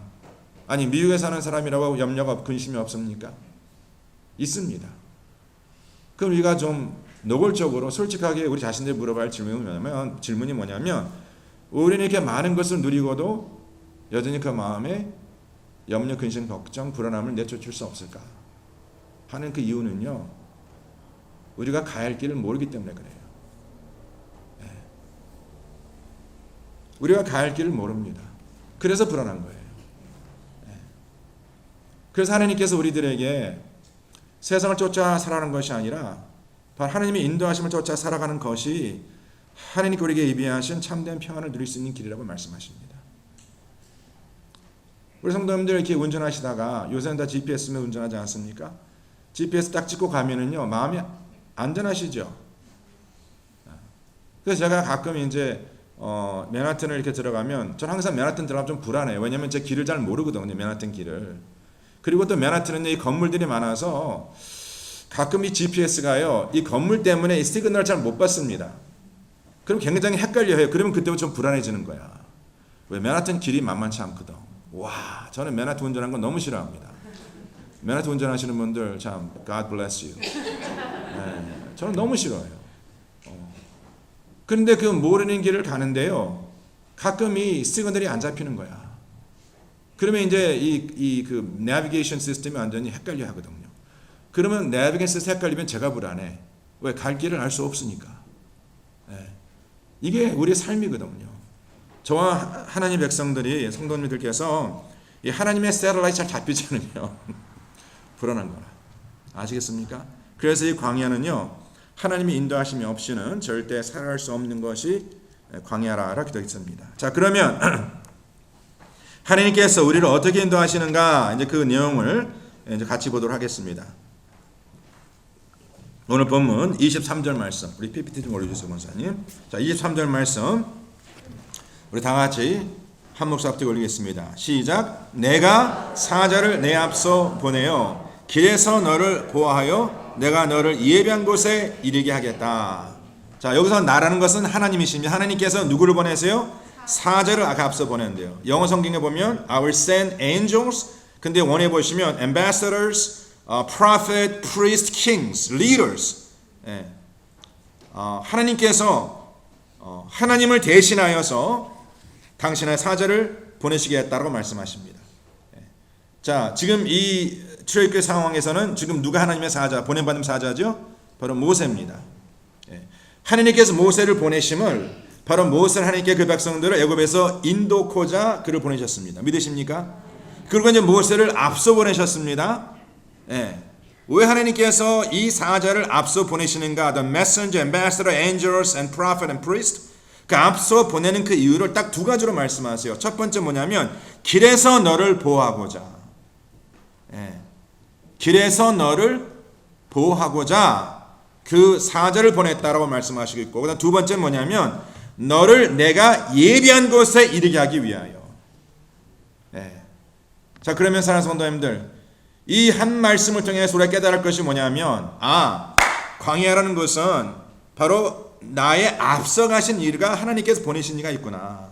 아니 미국에 사는 사람이라고 염려가 근심이 없습니까? 있습니다. 그럼 우리가 좀 노골적으로 솔직하게 우리 자신들 물어봐야 할 질문이 뭐냐면 우리는 이렇게 많은 것을 누리고도 여전히 그 마음에 염려, 근심, 걱정, 불안함을 내쫓을 수 없을까 하는 그 이유는요 우리가 가야 할 길을 모르기 때문에 그래요. 우리가 가야 할 길을 모릅니다. 그래서 불안한 거예요. 그래서 하나님께서 우리들에게 세상을 쫓아 살아가는 것이 아니라 바로 하나님의 인도하심을 쫓아 살아가는 것이 하나님께 우리에게 예비하신 참된 평안을 누릴 수 있는 길이라고 말씀하십니다. 우리 성도님들 이렇게 운전하시다가 요새는 다 GPS면 운전하지 않습니까? GPS 딱 찍고 가면은요 마음이 안전하시죠. 그래서 제가 가끔 이제 맨하튼을 이렇게 들어가면 전 항상 맨하튼 들어가면 좀 불안해요. 왜냐면 제 길을 잘 모르거든요. 맨하튼 길을. 그리고 또 맨하튼은 이 건물들이 많아서 가끔 이 GPS가요. 이 건물 때문에 이 시그널을 잘 못 받습니다. 그럼 굉장히 헷갈려요. 그러면 그때부터 좀 불안해지는 거야. 왜 맨하튼 길이 만만치 않거든. 와, 저는 맨하튼 운전하는 건 너무 싫어합니다. 맨하튼 운전하시는 분들 참 God bless you. 네, 저는 너무 싫어요. 그런데 그 모르는 길을 가는데요. 가끔 이 시그널이 안 잡히는 거야. 그러면 이제 그 내비게이션 시스템이 완전히 헷갈려 하거든요. 그러면 내비게이션 시스템이 헷갈리면 제가 불안해. 왜? 갈 길을 알 수 없으니까. 네. 이게 우리의 삶이거든요. 저와 하나님 백성들이 성도님들께서 이 하나님의 세럴라이트 잘 잡히지 않으면 불안한 거라. 아시겠습니까? 그래서 이 광야는요. 하나님의 인도하심이 없이는 절대 살아갈 수 없는 것이 광야라 기도했습니다. 자, 그러면 하나님께서 우리를 어떻게 인도하시는가 이제 그 내용을 이제 같이 보도록 하겠습니다. 오늘 본문 23절 말씀. 우리 PPT 좀 올려주세요, 권사님. 자, 23절 말씀. 우리 다 같이 한 목소리 앞뒤 올리겠습니다. 시작. 내가 사자를 내 앞서 보내어 길에서 너를 보호하여 내가 너를 예비한 곳에 이르게 하겠다. 자, 여기서 나라는 것은 하나님이십니다. 하나님께서 누구를 보내세요? 사자를 앞서 보낸대요. 영어 성경에 보면 I will send angels. 근데 원에 보시면 ambassadors, prophet, priest, kings, leaders. 예. 하나님께서 하나님을 대신하여서 당신의 사자를 보내시겠다고 말씀하십니다. 예. 자, 지금 이 출애굽의 상황에서는 지금 누가 하나님의 사자, 보냄받은 사자죠? 바로 모세입니다. 예. 하나님께서 모세를 보내심을 바로 모세를 하나님께 그 백성들을 애굽에서 인도코자 그를 보내셨습니다. 믿으십니까? 그리고 이제 모세를 앞서 보내셨습니다. 예. 왜 하나님께서 이 사자를 앞서 보내시는가? The messenger, ambassador, angels, and prophet and priest. 그 앞서 보내는 그 이유를 딱 두 가지로 말씀하세요. 첫 번째 뭐냐면 길에서 너를 보호하고자. 예. 길에서 너를 보호하고자 그 사자를 보냈다라고 말씀하시고 있고, 그다음 두 번째 뭐냐면 너를 내가 예비한 곳에 이르게 하기 위하여. 네. 자, 그러면 사랑하는 성도님들, 이 한 말씀을 통해서 우리가 깨달을 것이 뭐냐면 광야라는 것은 바로 나의 앞서가신 일가 하나님께서 보내신 이가 있구나.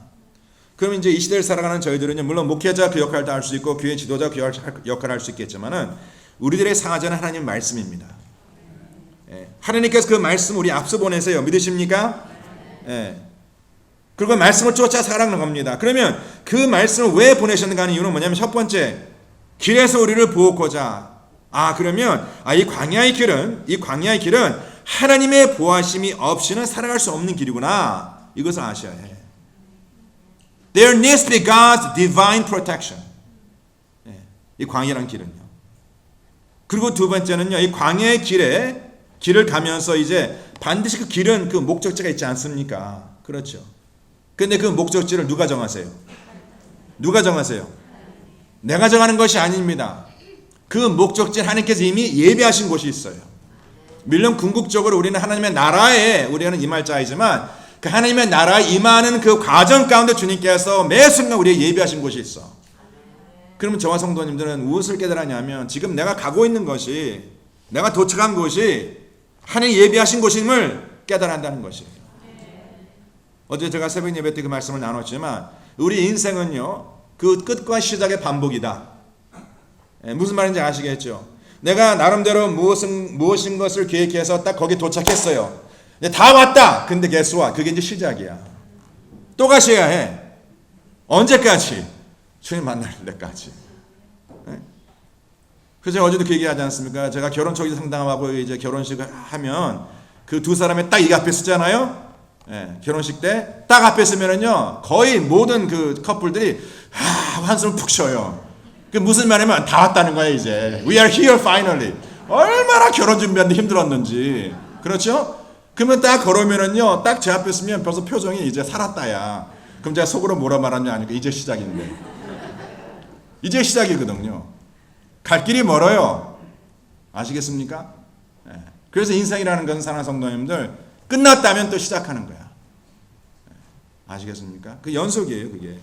그럼 이제 이 시대를 살아가는 저희들은요, 물론 목회자 그 역할도 할 수 있고 교회 지도자 그 역할을 할 수 있겠지만은 우리들의 사자는 하나님 말씀입니다. 예. 하나님께서 그 말씀 우리 앞서 보내세요. 믿으십니까? 예. 그리고 말씀을 쫓아 살아가는 겁니다. 그러면 그 말씀을 왜 보내셨는가 하는 이유는 뭐냐면 첫 번째, 길에서 우리를 보호하고자. 그러면 이 광야의 길은 하나님의 보호하심이 없이는 살아갈 수 없는 길이구나. 이것을 아셔야 해. There needs to be God's divine protection. 예. 이 광야라는 길은요. 그리고 두 번째는요, 이 광야의 길을 가면서 이제 반드시 그 길은 그 목적지가 있지 않습니까? 그렇죠. 근데 그 목적지를 누가 정하세요? 누가 정하세요? 내가 정하는 것이 아닙니다. 그 목적지는 하나님께서 이미 예비하신 곳이 있어요. 물론 궁극적으로 우리는 하나님의 나라에 우리는 임할 자이지만 그 하나님의 나라에 임하는 그 과정 가운데 주님께서 매 순간 우리에게 예비하신 곳이 있어. 그러면 저와 성도님들은 무엇을 깨달았냐면 지금 내가 가고 있는 것이, 내가 도착한 곳이 하나님 예비하신 곳임을 깨달아야 한다는 것이에요. 어제 제가 새벽 예배 때 그 말씀을 나눴지만 우리 인생은요, 그 끝과 시작의 반복이다. 무슨 말인지 아시겠죠? 내가 나름대로 무엇인 것을 계획해서 딱 거기 도착했어요. 다 왔다. 근데 guess what? 그게 이제 시작이야. 또 가셔야 해. 언제까지? 주님 만날 때까지. 그래서 제가 어제도 그 얘기하지 않습니까? 제가 결혼 초기 상담하고 이제 결혼식을 하면 그 두 사람이 딱 이 앞에 쓰잖아요. 결혼식 때 딱 앞에 쓰면은요, 거의 모든 그 커플들이 한숨을 푹 쉬어요. 그 무슨 말이면 다 왔다는 거예요, 이제. We are here finally. 얼마나 결혼 준비하는데 힘들었는지. 그렇죠? 그러면 딱 걸으면은요, 딱 제 앞에 쓰면 벌써 표정이 이제 살았다야. 그럼 제가 속으로 뭐라 말하냐 하니까 이제 시작인데. 이제 시작이거든요. 갈 길이 멀어요. 아시겠습니까? 그래서 인생이라는 것은 사랑하는 성도님들, 끝났다면 또 시작하는 거야. 아시겠습니까? 그 연속이에요, 그게.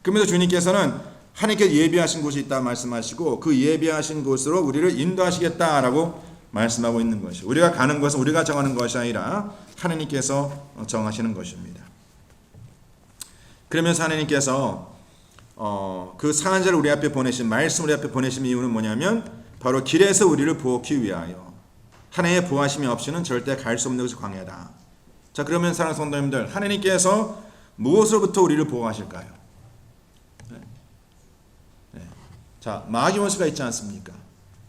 그러면서 주님께서는 하나님께 예비하신 곳이 있다 말씀하시고 그 예비하신 곳으로 우리를 인도하시겠다라고 말씀하고 있는 것이, 우리가 가는 것은 우리가 정하는 것이 아니라 하나님께서 정하시는 것입니다. 그러면서 하나님께서 그 사한자를 우리 앞에 보내신, 말씀을 우리 앞에 보내신 이유는 뭐냐면 바로 길에서 우리를 보호하기 위하여. 하나님의 보호하심이 없이는 절대 갈 수 없는 것이 광야다. 자, 그러면 사랑하는 성도님들, 하나님께서 무엇으로부터 우리를 보호하실까요? 자, 마귀 원수가 있지 않습니까?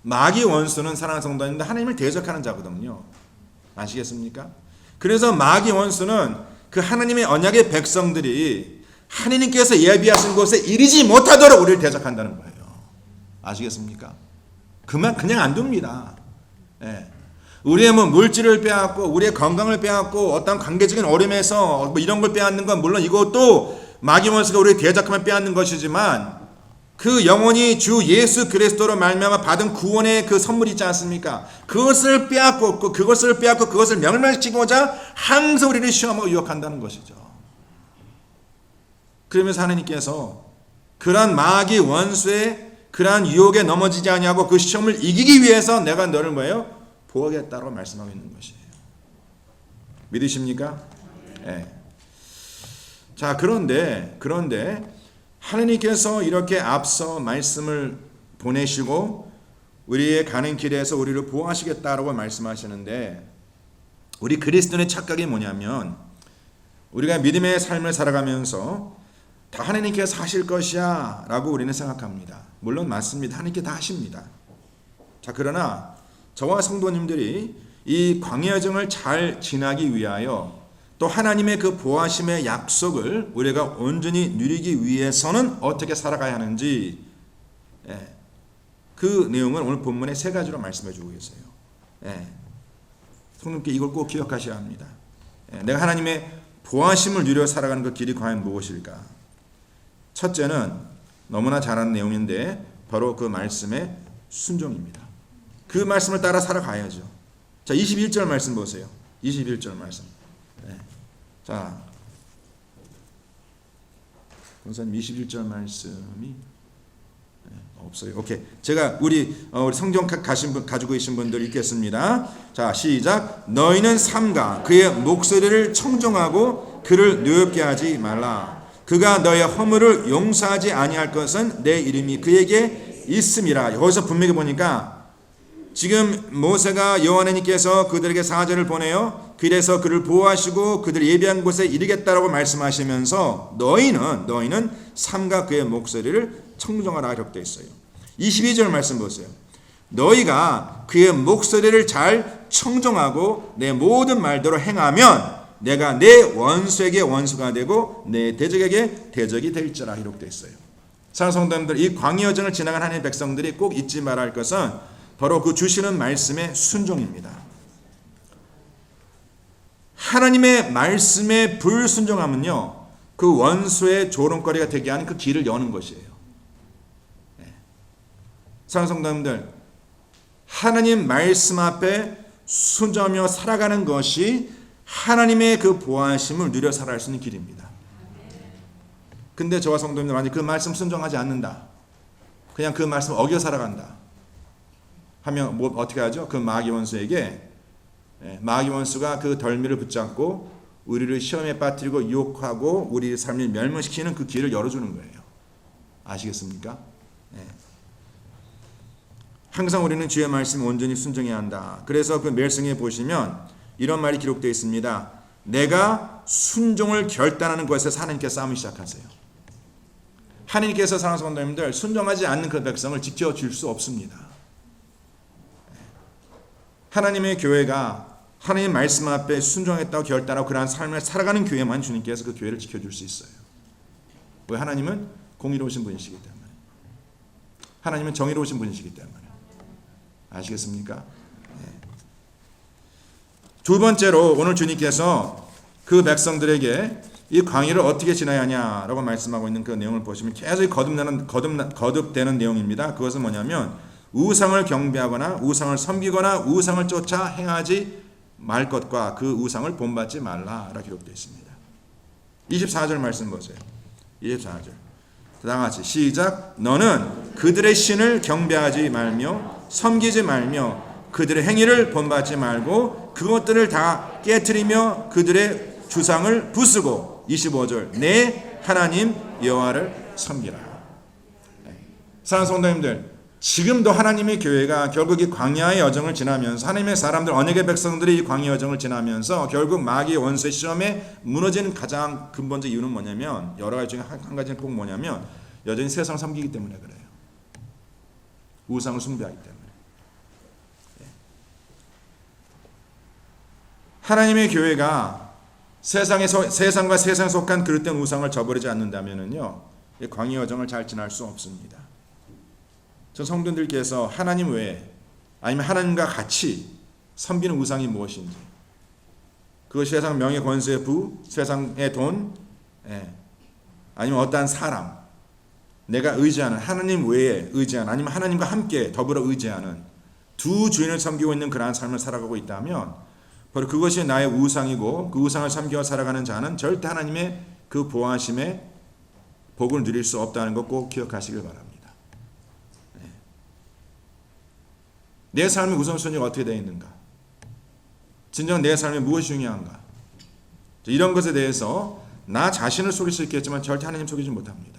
마귀 원수는 사랑하는 성도님들 하나님을 대적하는 자거든요. 아시겠습니까? 그래서 마귀 원수는 그 하나님의 언약의 백성들이 하나님께서 예비하신 곳에 이르지 못하도록 우리를 대적한다는 거예요. 아시겠습니까? 그냥 안 둡니다. 우리의 물질을 빼앗고 우리의 건강을 빼앗고 어떤 관계적인 어려움에서 이런 걸 빼앗는 건 물론 이것도 마귀 원수가 우리를 대적하면 빼앗는 것이지만 그 영원히 주 예수 그리스도로 말미암아 받은 구원의 그 선물이 있지 않습니까? 그것을 빼앗고 그것을 멸망시키고자 항상 우리를 시험하고 유혹한다는 것이죠. 그러면서 하나님께서 그러한 마귀 원수의 그러한 유혹에 넘어지지 아니하고 그 시험을 이기기 위해서 내가 너를 뭐예요? 보호하겠다고 말씀하고 있는 것이에요. 믿으십니까? 네. 자, 그런데 하나님께서 이렇게 앞서 말씀을 보내시고 우리의 가는 길에서 우리를 보호하시겠다라고 말씀하시는데, 우리 그리스도인의 착각이 뭐냐면 우리가 믿음의 삶을 살아가면서 다 하나님께서 하실 것이야 라고 우리는 생각합니다. 물론 맞습니다. 하나님께 다 하십니다. 자, 그러나 저와 성도님들이 이 광야 여정을 잘 지나기 위하여 또 하나님의 그 보호하심의 약속을 우리가 온전히 누리기 위해서는 어떻게 살아가야 하는지, 그 내용을 오늘 본문에 세 가지로 말씀해 주고 계세요. 성도님께 이걸 꼭 기억하셔야 합니다. 내가 하나님의 보호하심을 누려 살아가는 그 길이 과연 무엇일까? 첫째는 너무나 잘 아는 내용인데 바로 그 말씀의 순종입니다. 그 말씀을 따라 살아가야죠. 자, 21절 말씀 보세요. 21절 말씀. 자, 권사님 21절 말씀이 없어요. 오케이. 제가 우리 성경 가지고 계신 분들 읽겠습니다. 자, 시작. 너희는 삼가 그의 목소리를 청종하고 그를 노엽게 하지 말라. 그가 너의 허물을 용서하지 아니할 것은 내 이름이 그에게 있음이라. 여기서 분명히 보니까 지금 모세가 여호와 하나님께서 그들에게 사자를 보내요. 그래서 그를 보호하시고 그들 예비한 곳에 이르겠다라고 말씀하시면서 너희는 삼가 그의 목소리를 청종하라 이렇게 되어 있어요. 22절 말씀 보세요. 너희가 그의 목소리를 잘 청종하고 내 모든 말대로 행하면 내가 내 원수에게 원수가 되고 내 대적에게 대적이 될지라 이렇게 되어 있어요. 사랑하는 성도님들, 이 광야 여정을 지나간 하나님의 백성들이 꼭 잊지 말아야 할 것은 바로 그 주시는 말씀의 순종입니다. 하나님의 말씀에 불순종하면요, 그 원수의 조롱거리가 되게 하는 그 길을 여는 것이에요. 사랑하는 성도님들, 하나님 말씀 앞에 순종하며 살아가는 것이 하나님의 그 보호하심을 누려 살아갈 수 있는 길입니다. 근데 저와 성도님들 만약 그 말씀 순종하지 않는다, 그냥 그 말씀 어겨 살아간다 하면 뭐 어떻게 하죠? 그 마귀 원수에게, 마귀 원수가 그 덜미를 붙잡고 우리를 시험에 빠뜨리고 유혹하고 우리 삶을 멸망시키는 그 길을 열어주는 거예요. 아시겠습니까? 항상 우리는 주의 말씀 온전히 순종해야 한다. 그래서 그 멜성에 보시면 이런 말이 기록되어 있습니다. 내가 순종을 결단하는 것에서 하나님께서 싸움을 시작하세요. 하나님께서 사랑하는 성도님들, 순종하지 않는 그 백성을 지켜줄 수 없습니다. 하나님의 교회가 하나님 말씀 앞에 순종했다고 결단하고 그러한 삶을 살아가는 교회만 주님께서 그 교회를 지켜줄 수 있어요. 왜? 하나님은 공의로우신 분이시기 때문에. 하나님은 정의로우신 분이시기 때문에. 아시겠습니까? 두 번째로 오늘 주님께서 그 백성들에게 이 광야를 어떻게 지나야 하냐라고 말씀하고 있는 그 내용을 보시면 계속 거듭되는 내용입니다. 그것은 뭐냐면 우상을 경배하거나 우상을 섬기거나 우상을 쫓아 행하지 말 것과 그 우상을 본받지 말라라고 기록되어 있습니다. 24절 말씀 보세요. 24절. 다 같이 시작. 너는 그들의 신을 경배하지 말며 섬기지 말며 그들의 행위를 본받지 말고 그것들을 다 깨트리며 그들의 주상을 부수고 25절 내 하나님 여호와를 섬기라. 사랑하는 성도님들, 지금도 하나님의 교회가 결국 이 광야의 여정을 지나면서 하나님의 사람들 언약의 백성들이 이 광야 여정을 지나면서 결국 마귀의 원수의 시험에 무너지는 가장 근본적 이유는 뭐냐면 여러 가지 중에 한 가지는 꼭 뭐냐면 여전히 세상을 섬기기 때문에 그래요. 우상을 숭배하기 때문에. 하나님의 교회가 세상과 세상에 속한 그릇된 우상을 저버리지 않는다면요, 이 광야 여정을 잘 지날 수 없습니다. 전 성도들께서 하나님 외에 아니면 하나님과 같이 섬기는 우상이 무엇인지, 그것이 세상 명예 권세의 부, 세상의 돈, 아니면 어떠한 사람, 내가 의지하는 하나님 외에 의지하는 아니면 하나님과 함께 더불어 의지하는 두 주인을 섬기고 있는 그러한 삶을 살아가고 있다면 바로 그것이 나의 우상이고 그 우상을 섬겨 살아가는 자는 절대 하나님의 그 보호하심의 복을 누릴 수 없다는 것 꼭 기억하시길 바랍니다. 내 삶의 우선순위가 어떻게 되어 있는가? 진정 내 삶에 무엇이 중요한가? 이런 것에 대해서 나 자신을 속일 수 있겠지만 절대 하나님 속이지 못합니다.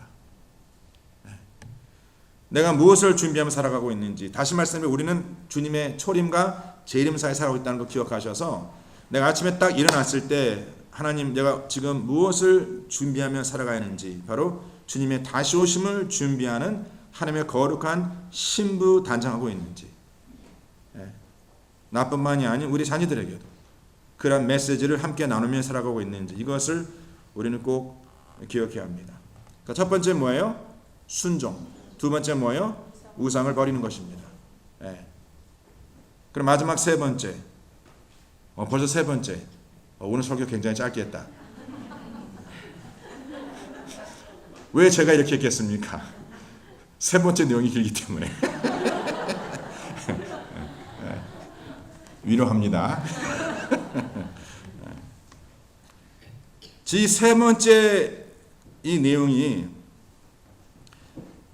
내가 무엇을 준비하며 살아가고 있는지, 다시 말씀해 우리는 주님의 초림과 재림 사이에 살아가고 있다는 걸 기억하셔서 내가 아침에 딱 일어났을 때 하나님 내가 지금 무엇을 준비하며 살아가야 하는지, 바로 주님의 다시 오심을 준비하는 하나님의 거룩한 신부 단장하고 있는지, 나뿐만이 아닌 우리 자녀들에게도 그런 메시지를 함께 나누며 살아가고 있는지, 이것을 우리는 꼭 기억해야 합니다. 그러니까 첫 번째 뭐예요? 순종. 두 번째 뭐예요? 우상을 버리는 것입니다. 그럼 마지막 세 번째. 벌써 세 번째. 오늘 설교 굉장히 짧게 했다. 왜 제가 이렇게 했겠습니까? 세 번째 내용이 길기 때문에. 위로합니다. 이 세 번째 이 내용이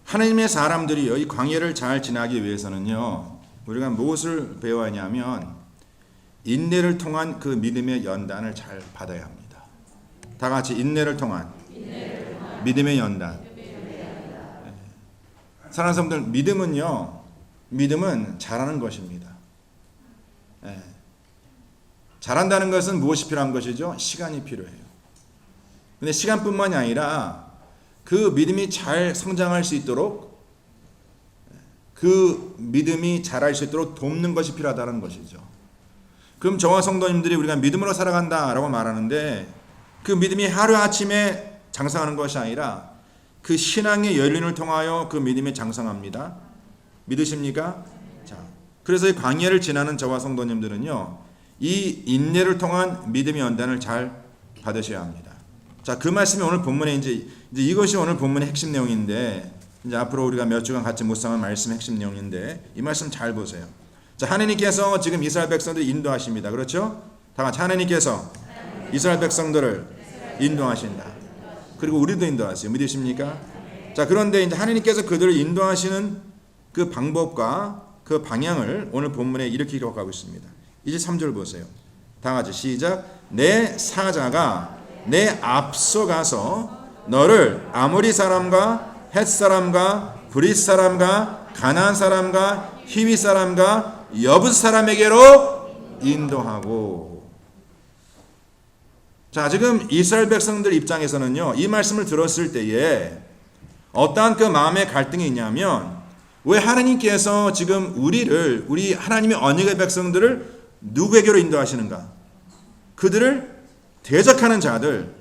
하나님의 사람들이요, 이 광야를 잘 지나기 위해서는요, 우리가 무엇을 배워야 하냐면 인내를 통한 그 믿음의 연단을 잘 받아야 합니다. 다 같이 인내를 통한 믿음의 연단. 사랑하는 사람들, 믿음은 잘하는 것입니다. 잘한다는 것은 무엇이 필요한 것이죠? 시간이 필요해요. 근데 시간뿐만이 아니라 그 믿음이 잘 성장할 수 있도록, 그 믿음이 자랄 수 있도록 돕는 것이 필요하다는 것이죠. 그럼 저와 성도님들이 우리가 믿음으로 살아간다라고 말하는데 그 믿음이 하루아침에 장성하는 것이 아니라 그 신앙의 연륜을 통하여 그 믿음이 장성합니다. 믿으십니까? 자, 그래서 이 광야를 지나는 저와 성도님들은요, 이 인내를 통한 믿음의 연단을 잘 받으셔야 합니다. 자, 그 말씀이 오늘 본문에 이제 이것이 오늘 본문의 핵심 내용인데, 이제 앞으로 우리가 몇 주간 같이 묵상할 말씀 핵심 내용인데, 이 말씀 잘 보세요. 자, 하나님께서 지금 이스라엘 백성들을 인도하십니다. 그렇죠? 다 같이 하나님께서 이스라엘 백성들을 인도하신다. 그리고 우리도 인도하세요. 믿으십니까? 자, 그런데 이제 하나님께서 그들을 인도하시는 그 방법과 그 방향을 오늘 본문에 이렇게 기록하고 있습니다. 23절 보세요. 다 같이 시작. 내 사자가 내 앞서가서 너를 아모리 사람과 헷 사람과 브릿 사람과 가나안 사람과 히위 사람과 여붓 사람에게로 인도하고. 자, 지금 이스라엘 백성들 입장에서는요, 이 말씀을 들었을 때에 어떠한 그 마음의 갈등이 있냐면, 왜 하나님께서 지금 우리 하나님의 언약의 백성들을 누구에게로 인도하시는가? 그들을 대적하는 자들.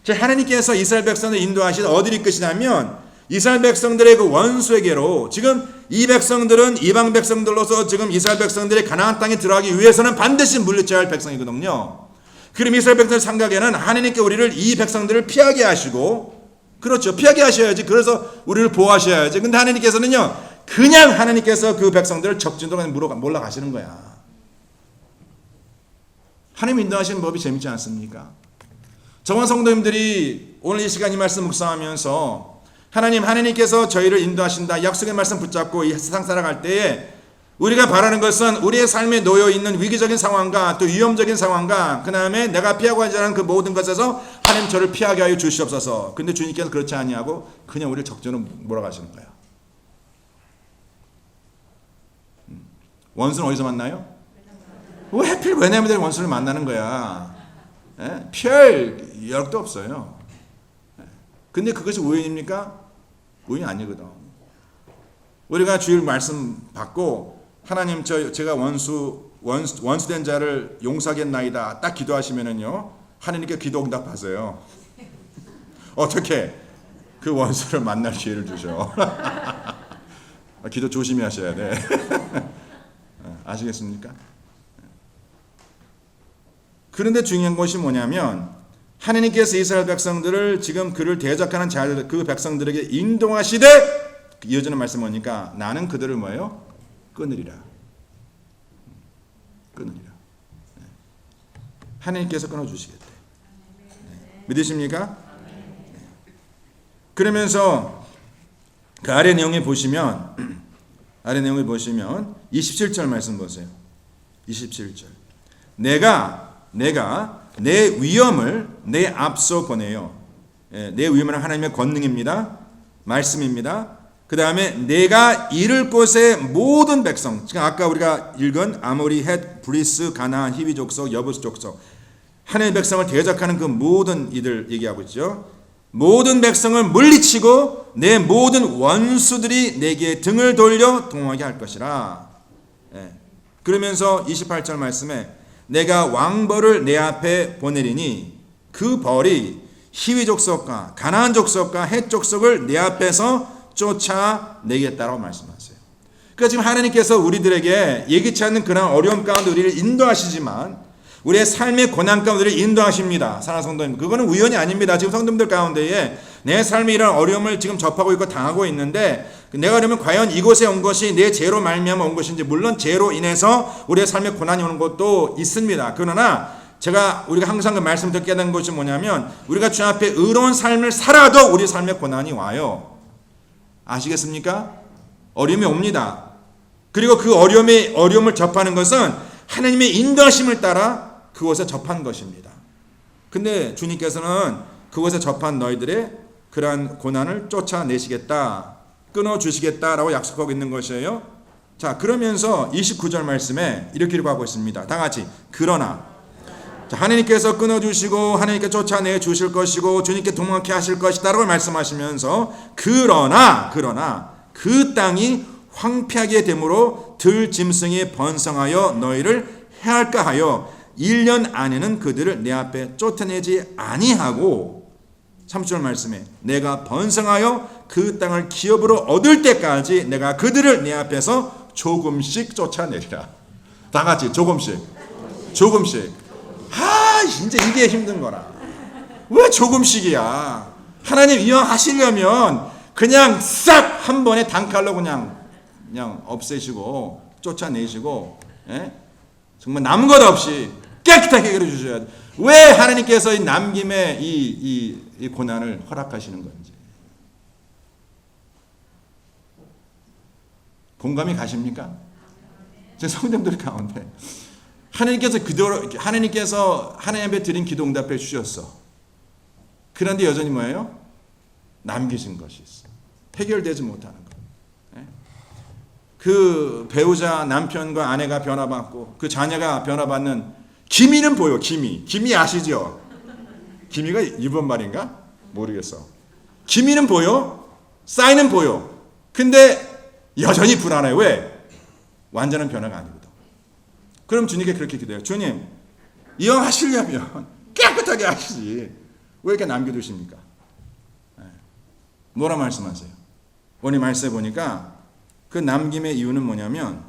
하나님께서 이스라엘 백성을 인도하시다 어디를 이끄시냐면 이스라엘 백성들의 그 원수에게로. 지금 이 백성들은 이방 백성들로서 지금 이스라엘 백성들이 가나안 땅에 들어가기 위해서는 반드시 물리쳐야 할 백성이거든요. 그럼 이스라엘 백성들 생각에는 하나님께 우리를, 이 백성들을 피하게 하시고, 그렇죠, 피하게 하셔야지. 그래서 우리를 보호하셔야지. 근데 하나님께서는요, 그냥 하나님께서 그 백성들을 적진으로 몰아가시는 거야. 하나님 인도하시는 법이 재밌지 않습니까? 저와 성도님들이 오늘 이 시간 이 말씀 묵상하면서 하나님께서 저희를 인도하신다, 약속의 말씀 붙잡고 이 세상 살아갈 때에 우리가 바라는 것은 우리의 삶에 놓여 있는 위기적인 상황과 또 위험적인 상황과 그 다음에 내가 피하고 하자는 그 모든 것에서 하나님 저를 피하게 하여 주시옵소서. 근데 주님께서 그렇지 아니하고 그냥 우리를 적절히 몰아가시는 거야. 원수는 어디서 만나요? 왜 하필 왜냐면 원수를 만나는 거야. 피할 여력도 없어요. 근데 그것이 우연입니까? 우연이 아니거든. 우리가 주일 말씀 받고 하나님 제가 원수된 자를 용서하겠나이다 딱 기도하시면은요 하나님께 기도 응답하세요. 어떻게 그 원수를 만날 기회를 주셔. 기도 조심히 하셔야 돼. 아시겠습니까? 그런데 중요한 것이 뭐냐면 하나님께서 이스라엘 백성들을 지금 그를 대적하는 자들 그 백성들에게 인도하시되 이어지는 말씀 뭐니까 나는 그들을 뭐예요? 끊으리라. 끊으리라. 하나님께서 끊어주시겠대. 믿으십니까? 그러면서 그 아래 내용에 보시면 27절 말씀 보세요. 27절. 내가 내 위엄을 내 앞서 보내요. 내 위엄은 하나님의 권능입니다. 말씀입니다. 그 다음에 내가 이를 곳의 모든 백성, 지금 아까 우리가 읽은 아모리, 헷, 브리스, 가나안, 히위 족속, 여부스 족속, 하나님의 백성을 대적하는 그 모든 이들 얘기하고 있죠. 모든 백성을 물리치고 내 모든 원수들이 내게 등을 돌려 동하게 할 것이라. 그러면서 28절 말씀에 내가 왕벌을 내 앞에 보내리니 그 벌이 히위 족속과 가나안 족속과 헷 족속을 내 앞에서 쫓아내겠다라고 말씀하세요. 그러니까 지금 하나님께서 우리들에게 예기치 않는 그런 어려움 가운데 우리를 인도하시지만 우리의 삶의 고난 가운데 우리를 인도하십니다. 사랑하는 성도님, 그거는 우연이 아닙니다. 지금 성도님들 가운데에 내 삶에 이런 어려움을 지금 접하고 있고 당하고 있는데 내가 그러면 과연 이곳에 온 것이 내 죄로 말미암아 온 것인지, 물론 죄로 인해서 우리의 삶에 고난이 오는 것도 있습니다. 그러나 우리가 항상 그 말씀 듣게 되는 것이 뭐냐면 우리가 주 앞에 의로운 삶을 살아도 우리 삶에 고난이 와요. 아시겠습니까? 어려움이 옵니다. 그리고 그 어려움을 접하는 것은 하나님의 인도하심을 따라 그곳에 접한 것입니다. 근데 주님께서는 그곳에 접한 너희들의 그러한 고난을 쫓아내시겠다, 끊어주시겠다라고 약속하고 있는 것이에요. 자, 그러면서 29절 말씀에 이렇게 하고 있습니다. 다 같이 그러나 하나님께서 끊어주시고 하나님께 쫓아내 주실 것이고 주님께 도망케 하실 것이다 라고 말씀하시면서 그러나 그 땅이 황폐하게 되므로 들짐승이 번성하여 너희를 해할까 하여 1년 안에는 그들을 내 앞에 쫓아내지 아니하고 30절 말씀에 내가 번성하여 그 땅을 기업으로 얻을 때까지 내가 그들을 내 앞에서 조금씩 쫓아내리라. 다 같이 조금씩. 이제 이게 힘든 거라. 왜 조금씩이야? 하나님 이왕 하시려면 그냥 싹 한 번에 단칼로 그냥 없애시고 쫓아내시고, 정말 남은 것 없이 깨끗하게 해결해 주셔야 돼. 왜 하나님께서 이 남김에 이 고난을 허락하시는 건지 공감이 가십니까? 제 성도님들 가운데 하나님께서 하나님 앞에 드린 기도 응답해 주셨어. 그런데 여전히 뭐예요? 남기신 것이 있어. 해결되지 못하는 것. 그 배우자 남편과 아내가 변화받고 그 자녀가 변화받는 기미는 보여. 기미 아시죠? 기미가 일본 말인가? 모르겠어. 기미는 보여. 사인은 보여. 근데 여전히 불안해. 왜? 완전한 변화가 아니거든. 그럼 주님께 그렇게 기도해요. 주님, 이왕 하시려면 깨끗하게 하시지. 왜 이렇게 남겨두십니까? 뭐라 말씀하세요? 오늘 말씀해 보니까 그 남김의 이유는 뭐냐면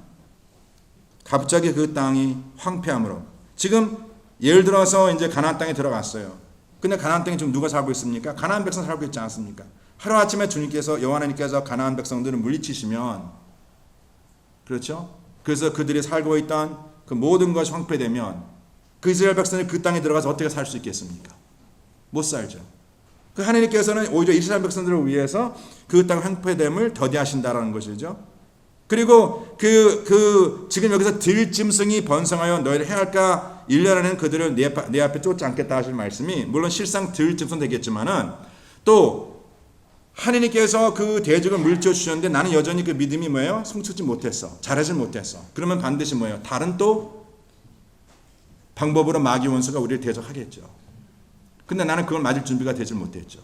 갑자기 그 땅이 황폐함으로. 지금 예를 들어서 이제 가나안 땅에 들어갔어요. 근데 가나안 땅에 지금 누가 살고 있습니까? 가나안 백성 살고 있지 않습니까? 하루아침에 주님께서 여호와 하나님께서 가나안 백성들을 물리치시면, 그렇죠? 그래서 그들이 살고 있던 그 모든 것이 황폐되면 그 이스라엘 백성이 그 땅에 들어가서 어떻게 살 수 있겠습니까? 못 살죠. 그 하나님께서는 오히려 이스라엘 백성들을 위해서 그 땅 황폐됨을 더디하신다라는 것이죠. 그리고 지금 여기서 들짐승이 번성하여 너희를 해할까 1년 안에는 그들을 내 앞에 쫓지 않겠다 하실 말씀이 물론 실상 들짐승 되겠지만은 또 하나님께서 그 대적을 물리쳐 주셨는데 나는 여전히 그 믿음이 뭐예요? 성취지 못했어. 잘하지 못했어. 그러면 반드시 뭐예요? 다른 또 방법으로 마귀 원수가 우리를 대적하겠죠. 근데 나는 그걸 맞을 준비가 되지 못했죠.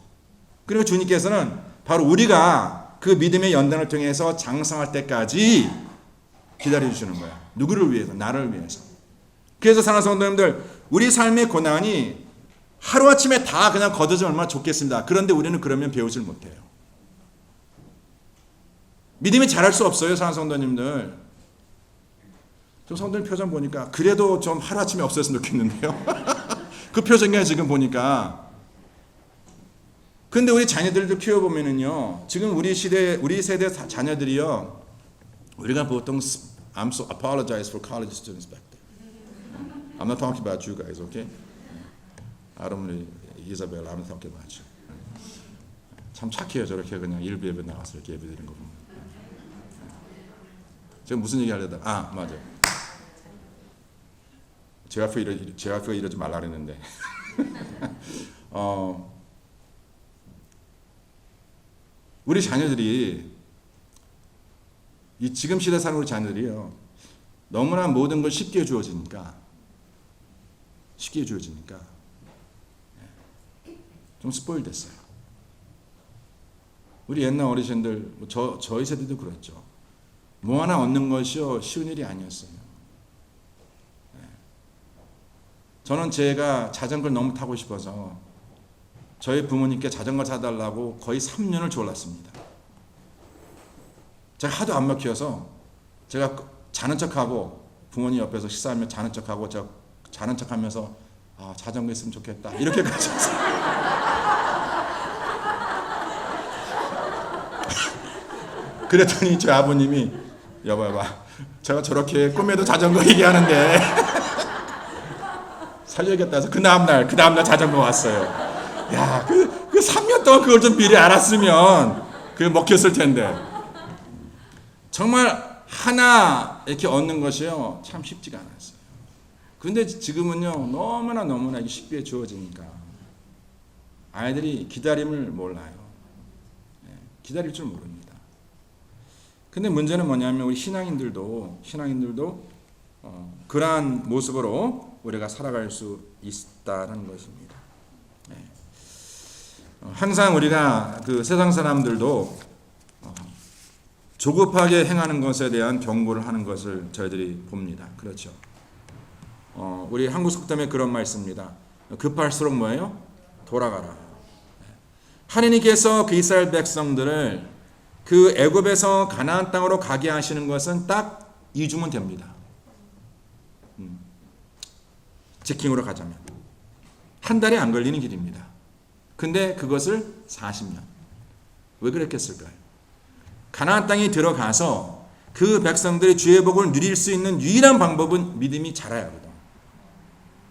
그리고 주님께서는 바로 우리가 그 믿음의 연단을 통해서 장성할 때까지 기다려주시는 거야. 누구를 위해서? 나를 위해서. 그래서 사랑하는 성도님들, 우리 삶의 고난이 하루아침에 다 그냥 걷어지면 얼마나 좋겠습니다. 그런데 우리는 그러면 배우질 못해요. 믿음이 잘할 수 없어요. 사랑하는 성도님들. 좀 성도님 표정 보니까 그래도 좀 하루아침에 없었으면 좋겠는데요. 그 표정이 지금 보니까. 근데 우리 자녀들도 키워보면은요, 지금 우리 세대 자녀들이요, 우리가 보통 I'm so apologize for college students back there. I'm not talking about you guys, okay? I don't really, Isabel, I'm not talking about you. 참 착해요, 저렇게 그냥 일부 예배 나와서 이렇게 예배 드리는 거 보면. 제가 무슨 얘기 하려다가, 맞아요. 제 앞에 이러지 말라 그랬는데. 우리 자녀들이 이 지금 시대 사는 우리 자녀들이요, 너무나 모든 걸 쉽게 주어지니까 좀 스포일 됐어요. 우리 옛날 어르신들, 저희 세대도 그랬죠. 뭐 하나 얻는 것이요 쉬운 일이 아니었어요. 저는 제가 자전거를 너무 타고 싶어서 저희 부모님께 자전거 사달라고 거의 3년을 졸랐습니다. 제가 하도 안 먹혀서 제가 자는 척하고 부모님 옆에서 식사하며 자는 척하고 제가 자는 척하면서 자전거 있으면 좋겠다 이렇게까지 했어요. 그랬더니 저희 아버님이 여봐 제가 저렇게 꿈에도 자전거 얘기하는데 살려야겠다 해서 그 다음날 자전거 왔어요. 야, 그 3년 동안 그걸 좀 미리 알았으면 그게 먹혔을 텐데. 정말 하나 이렇게 얻는 것이요 참 쉽지가 않았어요. 근데 지금은요 너무나 이게 쉽게 주어지니까 아이들이 기다림을 몰라요. 기다릴 줄 모릅니다. 근데 문제는 뭐냐면 우리 신앙인들도 그러한 모습으로 우리가 살아갈 수 있다는 것입니다. 항상 우리가 그 세상 사람들도 조급하게 행하는 것에 대한 경고를 하는 것을 저희들이 봅니다. 그렇죠. 우리 한국 속담에 그런 말씀입니다. 급할수록 뭐예요? 돌아가라. 하나님께서 그 이스라엘 백성들을 그 애굽에서 가나안 땅으로 가게 하시는 것은 딱 2주면 됩니다. 직행으로 가자면 한 달이 안 걸리는 길입니다. 근데 그것을 40년. 왜 그랬겠을까요? 가나안 땅에 들어가서 그 백성들이 주의 복을 누릴 수 있는 유일한 방법은 믿음이 자라야 하거든.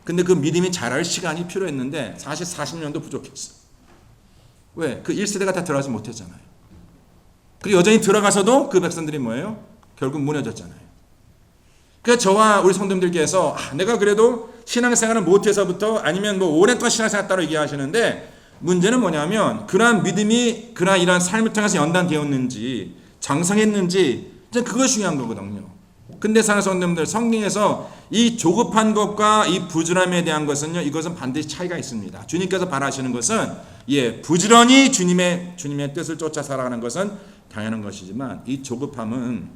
근데 그 믿음이 자랄 시간이 필요했는데 사실 40년도 부족했어. 왜? 그 1세대가 다 들어가지 못했잖아요. 그리고 여전히 들어가서도 그 백성들이 뭐예요? 결국 무너졌잖아요. 그러니까 저와 우리 성도님들께서 내가 그래도 신앙생활을 못해서부터 아니면 뭐 오랜 동안 신앙생활 따로 얘기하시는데 문제는 뭐냐면 그러한 믿음이 그러한 이러한 삶을 통해서 연단되었는지 장성했는지 그것이 중요한 거거든요. 근데 사랑하는 성도님들, 성경에서 이 조급한 것과 이 부지런함에 대한 것은요, 이것은 반드시 차이가 있습니다. 주님께서 바라시는 것은 부지런히 주님의 뜻을 쫓아 살아가는 것은 당연한 것이지만 이 조급함은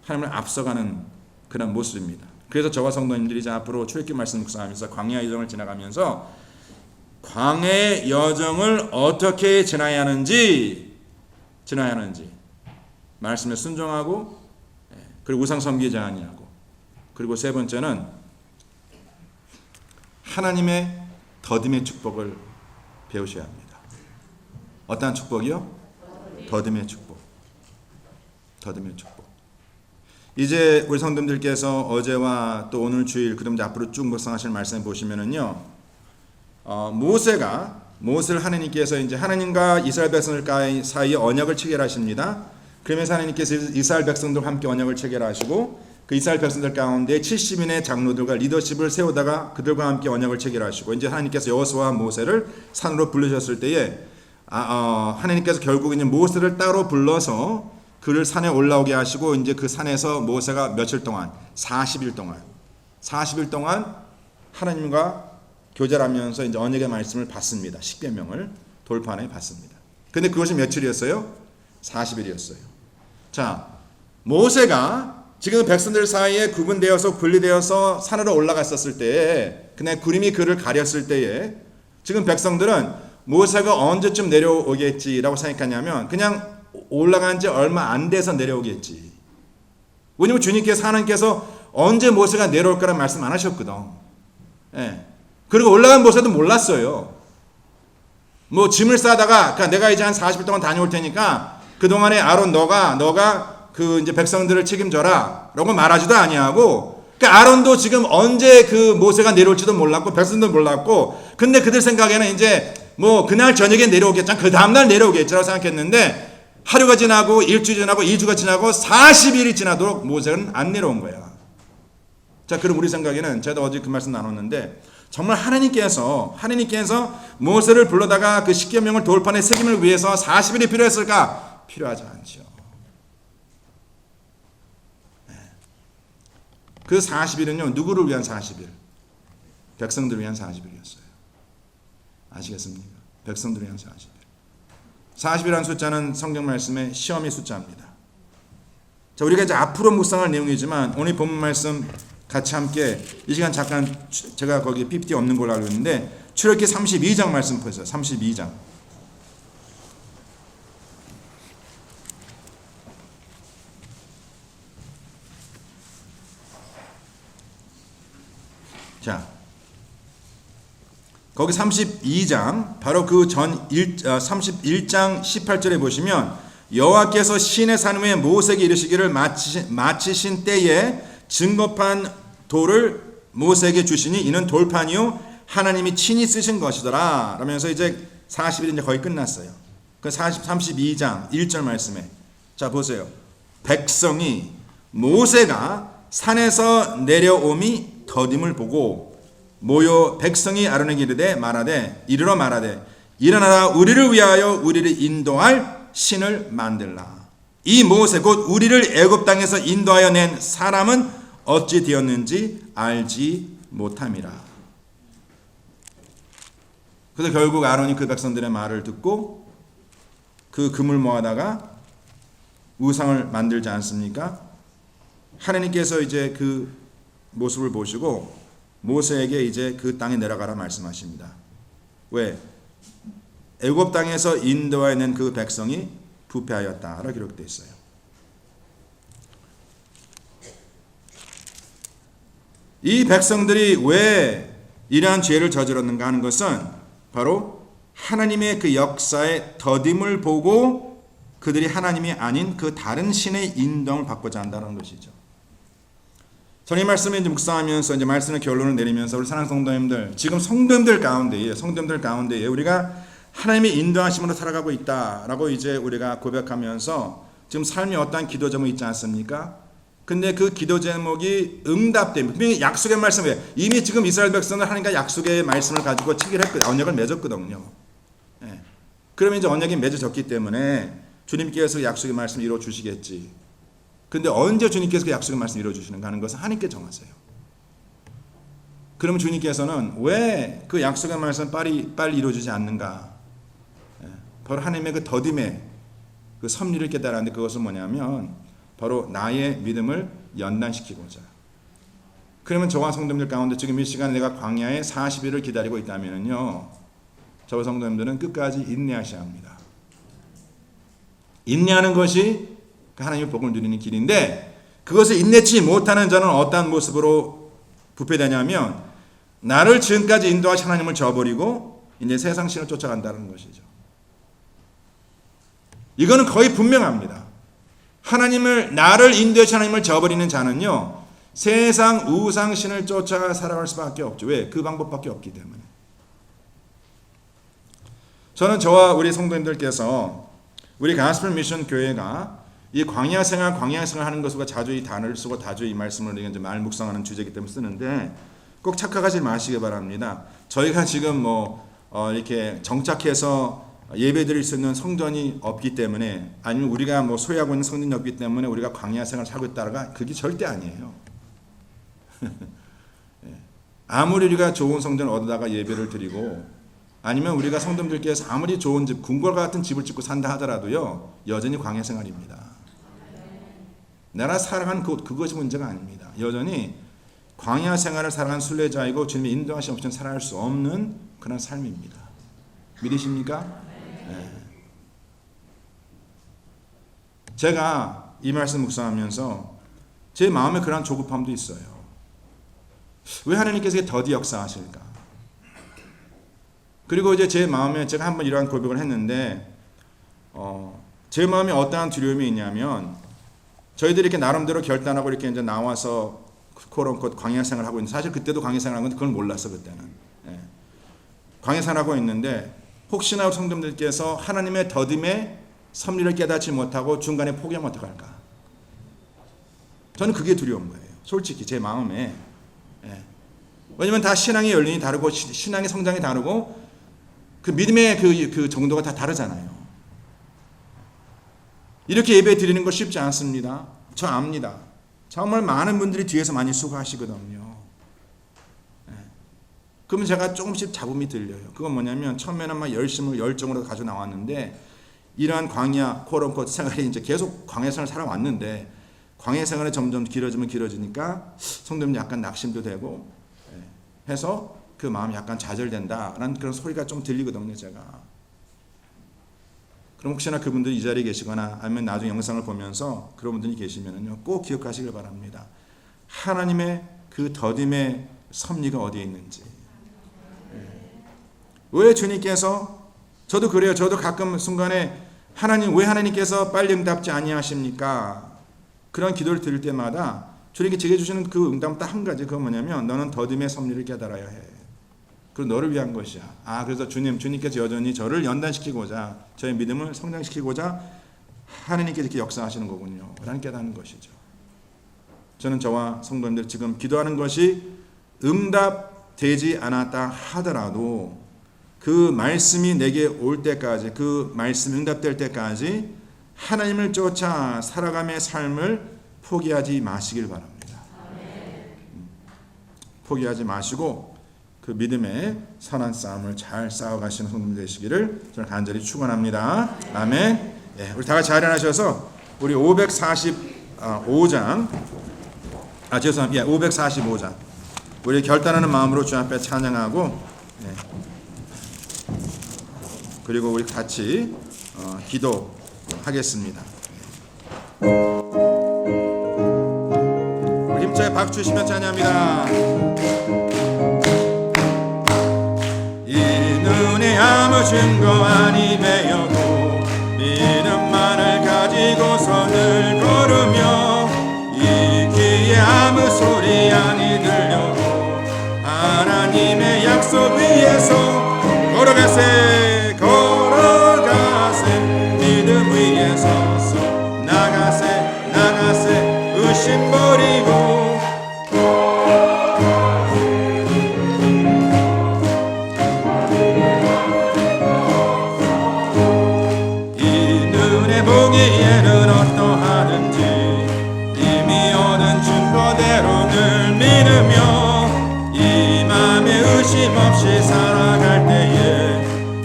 하나님을 앞서가는 그런 모습입니다. 그래서 저와 성도님들이 이제 앞으로 출애굽기 말씀 묵상하면서 광야 여정을 지나가면서 광야의 여정을 어떻게 지나야 하는지 말씀에 순종하고 그리고 우상 섬기지 아니하고 그리고 세 번째는 하나님의 더딤의 축복을 배우셔야 합니다. 어떠한 축복이요? 더딤의 축복. 이제 우리 성도님들께서 어제와 또 오늘 주일 그다음에 앞으로 쭉 묵상하실 말씀 보시면은요, 모세가 모세를 하나님께서 이제 하나님과 이스라엘 백성들 사이에 언약을 체결하십니다. 그러면서 하나님께서 이스라엘 백성들과 함께 언약을 체결하시고 그 이스라엘 백성들 가운데 70인의 장로들과 리더십을 세우다가 그들과 함께 언약을 체결하시고 이제 하나님께서 여호수아와 모세를 산으로 부르셨을 때에 하나님께서 결국 이제 모세를 따로 불러서 그를 산에 올라오게 하시고 이제 그 산에서 모세가 며칠 동안 40일 동안 하나님과 교제를 하면서 이제 언약의 말씀을 받습니다. 십계명을 돌판에 받습니다. 근데 그것이 며칠이었어요? 40일이었어요. 자, 모세가 지금 백성들 사이에 구분되어서 분리되어서 산으로 올라갔었을 때에 그냥 구름이 그를 가렸을 때에 지금 백성들은 모세가 언제쯤 내려오겠지라고 생각하냐면 그냥 올라간 지 얼마 안 돼서 내려오겠지. 왜냐면 주님께서 하나님께서 언제 모세가 내려올까라는 말씀 안 하셨거든. 예. 그리고 올라간 모세도 몰랐어요. 뭐 짐을 싸다가 그러니까 내가 이제 한 40일 동안 다녀올 테니까 그동안에 아론 너가 그 이제 백성들을 책임져라 라고 말하지도 아니하고 그러니까 아론도 지금 언제 그 모세가 내려올지도 몰랐고 백성도 몰랐고 근데 그들 생각에는 이제 뭐 그날 저녁에 내려오겠지 그 다음날 내려오겠지라고 생각했는데 하루가 지나고 일주일 지나고 2주가 지나고 40일이 지나도록 모세는 안 내려온 거야. 자, 그럼 우리 생각에는 제가 어제 그 말씀 나눴는데 정말 하나님께서 모세를 불러다가 그 십계명을 돌판에 새김을 위해서 40일이 필요했을까? 필요하지 않죠. 그 40일은요 누구를 위한 40일? 백성들을 위한 40일이었어요. 아시겠습니까? 백성들을 위한 40일. 40이라는 숫자는 성경 말씀의 시험의 숫자입니다. 자, 우리가 이제 앞으로 묵상할 내용이지만 오늘 본문 말씀 같이 함께 이 시간 잠깐 제가 거기 PPT 없는 걸로 알고 있는데 출애굽기 32장 말씀 보세요. 32장. 자, 거기 32장 바로 그 전 31장 18절에 보시면 여호와께서 시내 산 위에 모세에게 이르시기를 마치신 때에 증거판 돌을 모세에게 주시니 이는 돌판이요 하나님이 친히 쓰신 것이더라 라면서 이제 40일이 이제 거의 끝났어요. 그 32장 1절 말씀에 자 보세요. 백성이 모세가 산에서 내려옴이 더딤을 보고 모여 백성이 아론에게 이르러 말하되 일어나라 우리를 위하여 우리를 인도할 신을 만들라. 이 모세 곧 우리를 애굽 땅에서 인도하여 낸 사람은 어찌 되었는지 알지 못함이라. 그래서 결국 아론이 그 백성들의 말을 듣고 그 금을 모아다가 우상을 만들지 않습니까? 하나님께서 이제 그 모습을 보시고 모세에게 이제 그 땅에 내려가라 말씀하십니다. 왜? 애굽 땅에서 인도하여 낸 그 백성이 부패하였다라고 기록되어 있어요. 이 백성들이 왜 이러한 죄를 저질렀는가 하는 것은 바로 하나님의 그 역사의 더딤을 보고 그들이 하나님이 아닌 그 다른 신의 인도를 받고자 한다는 것이죠. 저는 이 말씀을 이제 묵상하면서 이제 말씀의 결론을 내리면서 우리 사랑하는 성도님들, 지금 성도님들 가운데에 우리가 하나님의 인도하심으로 살아가고 있다라고 이제 우리가 고백하면서 지금 삶에 어떠한 기도 제목이 있지 않습니까? 근데 그 기도 제목이 응답됩니다. 분명히 약속의 말씀이에요. 이미 지금 이스라엘 백성은 하나님과 약속의 말씀을 가지고 체결했거든요. 언약을 맺었거든요. 예. 그러면 이제 언약이 맺어졌기 때문에 주님께서 약속의 말씀을 이루어 주시겠지. 근데 언제 주님께서 그 약속의 말씀을 이루어 주시는가 하는 것은 하나님께 정하세요. 그러면 주님께서는 왜 그 약속의 말씀 빨리 이루어지지 않는가? 예. 바로 하나님의 그 더딤의 그 섭리를 깨달았는데 그것은 뭐냐면 바로 나의 믿음을 연단시키고자. 그러면 저와 성도님들 가운데 지금 이 시간에 내가 광야에 40일을 기다리고 있다면요, 저와 성도님들은 끝까지 인내하셔야 합니다. 인내하는 것이 하나님의 복을 누리는 길인데 그것을 인내치 못하는 자는 어떠한 모습으로 부패되냐면 나를 지금까지 인도하신 하나님을 저버리고 이제 세상 신을 쫓아간다는 것이죠. 이거는 거의 분명합니다. 나를 인도하신 하나님을 저버리는 자는요, 세상 우상신을 쫓아 살아갈 수밖에 없죠. 왜? 그 방법밖에 없기 때문에. 저는 저와 우리 성도님들께서 우리 가스펠 미션 교회가 이 광야 생활 하는 것과 자주 이 단어를 쓰고 자주 이 말씀을 이제 말 묵상하는 주제이기 때문에 쓰는데 꼭 착각하지 마시기 바랍니다. 저희가 지금 이렇게 정착해서 예배드릴 수 있는 성전이 없기 때문에 아니면 우리가 소유하고 있는 성전이 없기 때문에 우리가 광야 생활을 살고 있다가 그게 절대 아니에요. 아무리 우리가 좋은 성전을 얻어다가 예배를 드리고 아니면 우리가 성도님들께서 아무리 좋은 집, 궁궐 같은 집을 짓고 산다 하더라도요, 여전히 광야 생활입니다. 내가 살아가는 그것이 문제가 아닙니다. 여전히 광야 생활을 살아가는 순례자이고 주님의 인도하심 없이는 살아갈 수 없는 그런 삶입니다. 믿으십니까? 네. 제가 이 말씀 묵상하면서 제 마음에 그런 조급함도 있어요. 왜 하나님께서 더디 역사하실까? 그리고 이제 제 마음에 제가 한번 이러한 고백을 했는데 제 마음에 어떠한 두려움이 있냐면 저희들이 이렇게 나름대로 결단하고 이렇게 이제 나와서 코런콧 광야 생활을 하고 있는데 사실 그때도 광야 생활한 건데 그걸 몰랐어 그때는. 예. 광야 생활하고 있는데 혹시나 성도님들께서 하나님의 더딤의 섭리를 깨닫지 못하고 중간에 포기하면 어떡할까? 저는 그게 두려운 거예요. 솔직히 제 마음에. 예. 왜냐면 다 신앙의 연륜이 다르고 신앙의 성장이 다르고 그 믿음의 그 정도가 다 다르잖아요. 이렇게 예배 드리는 거 쉽지 않습니다. 저 압니다. 정말 많은 분들이 뒤에서 많이 수고하시거든요. 예. 그러면 제가 조금씩 잡음이 들려요. 그건 뭐냐면 처음에는 막 열정으로 가지고 나왔는데 이러한 광야 코런콧 생활이 이제 계속 광야 생활을 살아왔는데 광야 생활이 점점 길어지니까 성도님 약간 낙심도 되고 해서 그 마음이 약간 좌절된다라는 그런 소리가 좀 들리거든요, 제가. 그럼 혹시나 그분들이 이 자리에 계시거나 아니면 나중에 영상을 보면서 그런 분들이 계시면은요, 꼭 기억하시길 바랍니다. 하나님의 그 더딤의 섭리가 어디에 있는지. 왜 주님께서 저도 그래요. 저도 가끔 순간에 왜 하나님께서 빨리 응답지 아니하십니까? 그런 기도를 드릴 때마다 주님께 제게 주시는 그 응답은 딱 한 가지. 그건 뭐냐면 너는 더딤의 섭리를 깨달아야 해. 그리고 너를 위한 것이야. 그래서 주님께서 여전히 저를 연단시키고자 저의 믿음을 성장시키고자 하나님께서 이렇게 역사하시는 거군요. 라는 깨닫는 것이죠. 저는 저와 성도님들 지금 기도하는 것이 응답되지 않았다 하더라도 그 말씀이 내게 올 때까지 그 말씀 응답될 때까지 하나님을 쫓아 살아감의 삶을 포기하지 마시길 바랍니다. 포기하지 마시고 그 믿음의 선한 싸움을 잘 싸워가시는 성도님 되시기를 저는 간절히 축원합니다. 아멘. 예, 우리 다 같이 자리하셔서 우리 545장 죄송합니다. 예, 545장 우리 결단하는 마음으로 주 앞에 찬양하고 그리고 우리 같이 기도하겠습니다. 우리 힘차게 박수 주시면 찬양합니다. 이 눈에 아무 증거 아니 배여도 믿음만을 가지고선을 걸으며 이 귀에 아무 소리 아니 들려도 하나님의 약속 위에서 걸어가세 믿음 위에 서서 나가세 의심 버리고 이 눈에 보기에는 어떠하든지 이미 얻은 증거대로 늘 믿으며 이 맘에 의심 없이 살아갈 때에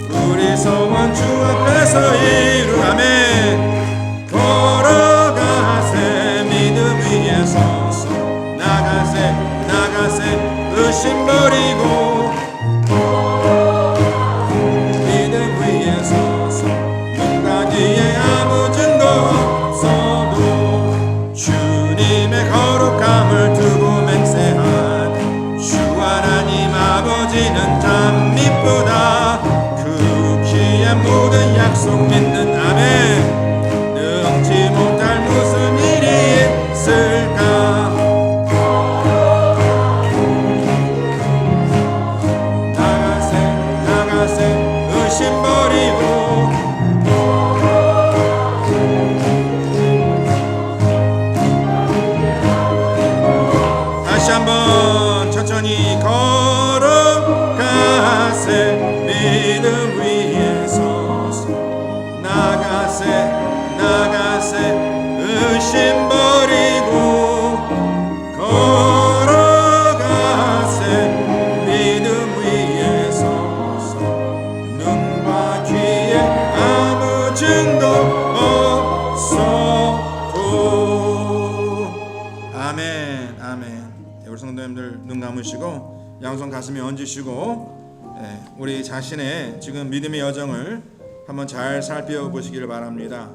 우리 소원 주 앞에서 이루라면 걸어가세 믿음 위에 서서 나가세 의심 버리고 믿음 위에 서서 눈가기에 아무 증거 없어도 주님의 거룩함을 두고 맹세한 주 하나님 아버지는 참 미쁘다 모든 약속 믿는 아멘. 나가세 의심 버리고 걸어가세 믿음 위에 서서 눈과 귀에 아무 증거 없어도. 아멘 아멘. 우리 성도님들 눈 감으시고 양손 가슴에 얹으시고 우리 자신의 지금 믿음의 여정을 한번 잘 살펴보시기를 바랍니다.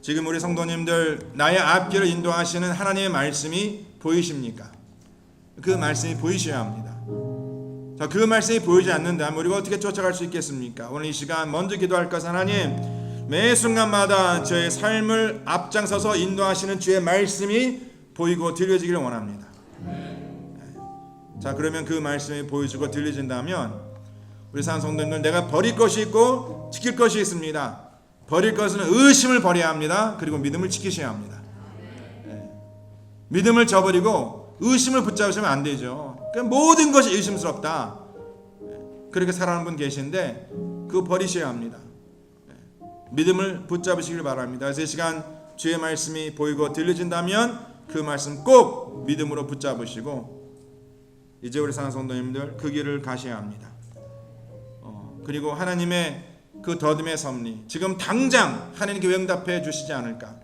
지금 우리 성도님들 나의 앞길을 인도하시는 하나님의 말씀이 보이십니까? 그 말씀이 보이셔야 합니다. 자, 그 말씀이 보이지 않는다면 우리가 어떻게 쫓아갈 수 있겠습니까? 오늘 이 시간 먼저 기도할 것은 하나님, 매 순간마다 저의 삶을 앞장서서 인도하시는 주의 말씀이 보이고 들려지기를 원합니다. 자, 그러면 그 말씀이 보여지고 들려진다면 우리 사랑 성도님들, 내가 버릴 것이 있고 지킬 것이 있습니다. 버릴 것은 의심을 버려야 합니다. 그리고 믿음을 지키셔야 합니다. 믿음을 저버리고 의심을 붙잡으시면 안 되죠. 그러니까 모든 것이 의심스럽다, 그렇게 살아가는 분 계신데 그거 버리셔야 합니다. 믿음을 붙잡으시길 바랍니다. 그래서 이 시간 주의 말씀이 보이고 들려진다면 그 말씀 꼭 믿음으로 붙잡으시고 이제 우리 사랑 성도님들 그 길을 가셔야 합니다. 그리고 하나님의 그 더듬의 섭리, 지금 당장 하나님께 왜 응답해 주시지 않을까?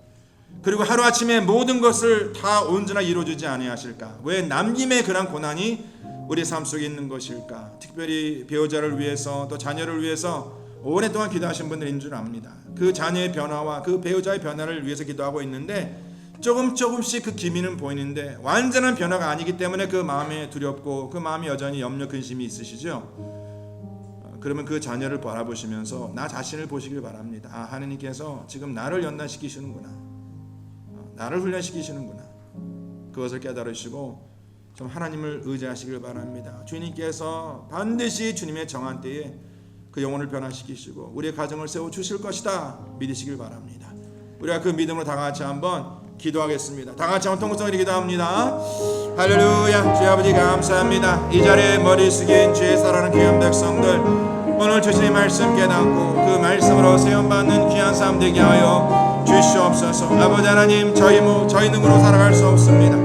그리고 하루아침에 모든 것을 다 온전하게 이루어주지 아니하실까? 왜 남김의 그런 고난이 우리 삶 속에 있는 것일까? 특별히 배우자를 위해서 또 자녀를 위해서 오랫동안 기도하신 분들인 줄 압니다. 그 자녀의 변화와 그 배우자의 변화를 위해서 기도하고 있는데 조금씩 그 기미는 보이는데 완전한 변화가 아니기 때문에 그 마음에 두렵고 그 마음에 여전히 염려 근심이 있으시죠? 그러면 그 자녀를 바라보시면서 나 자신을 보시길 바랍니다. 아, 하나님께서 지금 나를 연단시키시는구나, 나를 훈련시키시는구나. 그것을 깨달으시고 좀 하나님을 의지하시길 바랍니다. 주님께서 반드시 주님의 정한 때에 그 영혼을 변화시키시고 우리의 가정을 세워주실 것이다 믿으시길 바랍니다. 우리가 그 믿음으로 다 같이 한번 기도하겠습니다. 다 같이 한번 통성으로 기도합니다. 할렐루야. 주의 아버지 감사합니다. 이 자리에 머리 숙인 주의 사랑하는 귀한 백성들, 오늘 주신 말씀 깨닫고 그 말씀으로 세움받는 귀한 삶 되게 하여 주시옵소서. 아버지 하나님, 저희 능으로 살아갈 수 없습니다.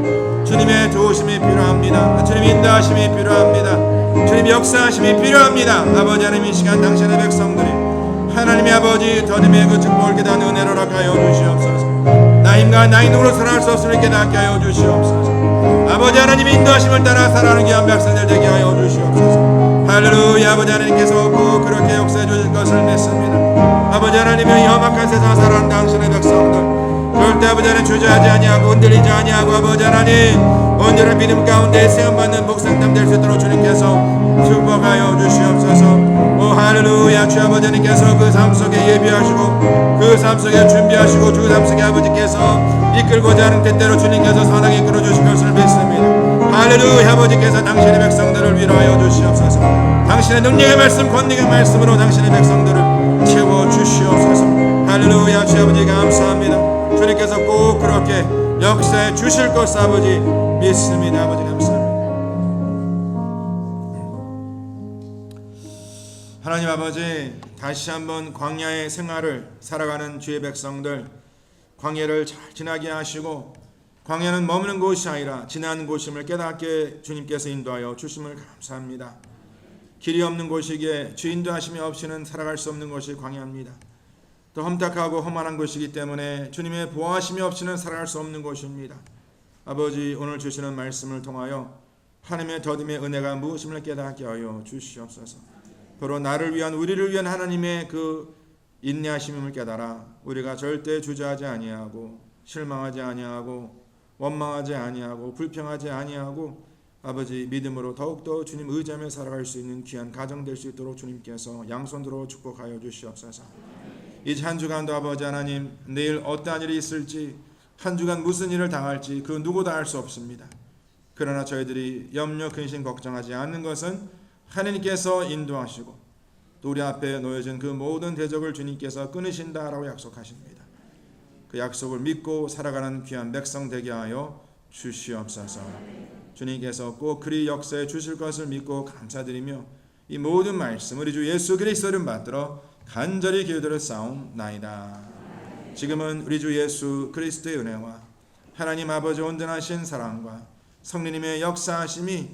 주님의 도우심이 필요합니다. 주님 인도하심이 필요합니다. 주님 역사하심이 필요합니다. 아버지 하나님, 이 시간 당신의 백성들이 하나님의 아버지 더듬의 그 축복을 깨닫는 은혜로 허락하여 주시옵소서. 나 힘과 나 능으로 살아갈 수 없음을 깨닫게 하여 주시옵소서. 아버지 하나님의 인도하심을 따라 살아가는 귀한 백성들 되게 하여 주시옵소서. 할렐루야. 아버지 하나님께서 꼭 그렇게 역사해 주실 것을 믿습니다. 아버지 하나님의 험악한 세상 살아가는 당신의 백성들 절대 아버지 하나님 주저하지 아니하고 흔들리지 아니하고 아버지 하나님 온전한 믿음 가운데 세움받는 목상담 될 수 있도록 주님께서 축복하여 주시옵소서. 오 할렐루야. 주 아버지 하나님께서 그 삶 속에 예비하시고 그 삶 속에 준비하시고 주 삶 속에 아버지께서 이끌고자 하는 때때로 주님께서 선하게 이끌어 주실 것을 믿습니다. 할렐루야. 아버지께서 당신의 백성들을 위로하여 주시옵소서. 당신의 능력의 말씀, 권능의 말씀으로 당신의 백성들을 채워 주시옵소서. 할렐루야. 주 아버지 감사합니다. 주님께서 꼭 그렇게 역사해 주실 것 아버지 믿습니다. 아버지 감사합니다. 하나님 아버지, 다시 한번 광야의 생활을 살아가는 주의 백성들, 광야를 잘 지나게 하시고 광야는 머무는 곳이 아니라 지나는 곳임을 깨닫게 주님께서 인도하여 주심을 감사합니다. 길이 없는 곳이기에 주 인도하심이 없이는 살아갈 수 없는 것이 광야입니다. 또 험탁하고 험한한 곳이기 때문에 주님의 보호하심이 없이는 살아갈 수 없는 곳입니다. 아버지, 오늘 주시는 말씀을 통하여 하나님의 더듬의 은혜가 무엇임을 깨닫게 하여 주시옵소서. 바로 나를 위한, 우리를 위한 하나님의 그 인내하심임을 깨달아 우리가 절대 주저하지 아니하고 실망하지 아니하고 원망하지 아니하고 불평하지 아니하고 아버지 믿음으로 더욱더 주님 의지하며 살아갈 수 있는 귀한 가정 될 수 있도록 주님께서 양손으로 축복하여 주시옵소서. 이제 한 주간도 아버지 하나님, 내일 어떠한 일이 있을지, 한 주간 무슨 일을 당할지 그 누구도 알 수 없습니다. 그러나 저희들이 염려 근심 걱정하지 않는 것은 하나님께서 인도하시고 또 우리 앞에 놓여진 그 모든 대적을 주님께서 끊으신다라고 약속하십니다. 그 약속을 믿고 살아가는 귀한 백성 되게 하여 주시옵소서. 주님께서 꼭 그리 역사해 주실 것을 믿고 감사드리며 이 모든 말씀 우리 주 예수 그리스도를 받들어 간절히 기도를 싸움나이다. 지금은 우리 주 예수 그리스도의 은혜와 하나님 아버지 온전하신 사랑과 성령님의 역사하심이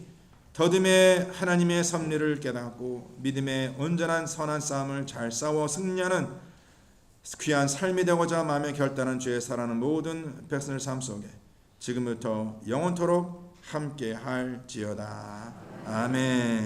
더듬의 하나님의 섭리를 깨닫고 믿음의 온전한 선한 싸움을 잘 싸워 승리하는 귀한 삶이 되고자 마음에 결단한 주의 사랑하는 모든 백성들 삶 속에 지금부터 영원토록 함께 할지어다. 아멘.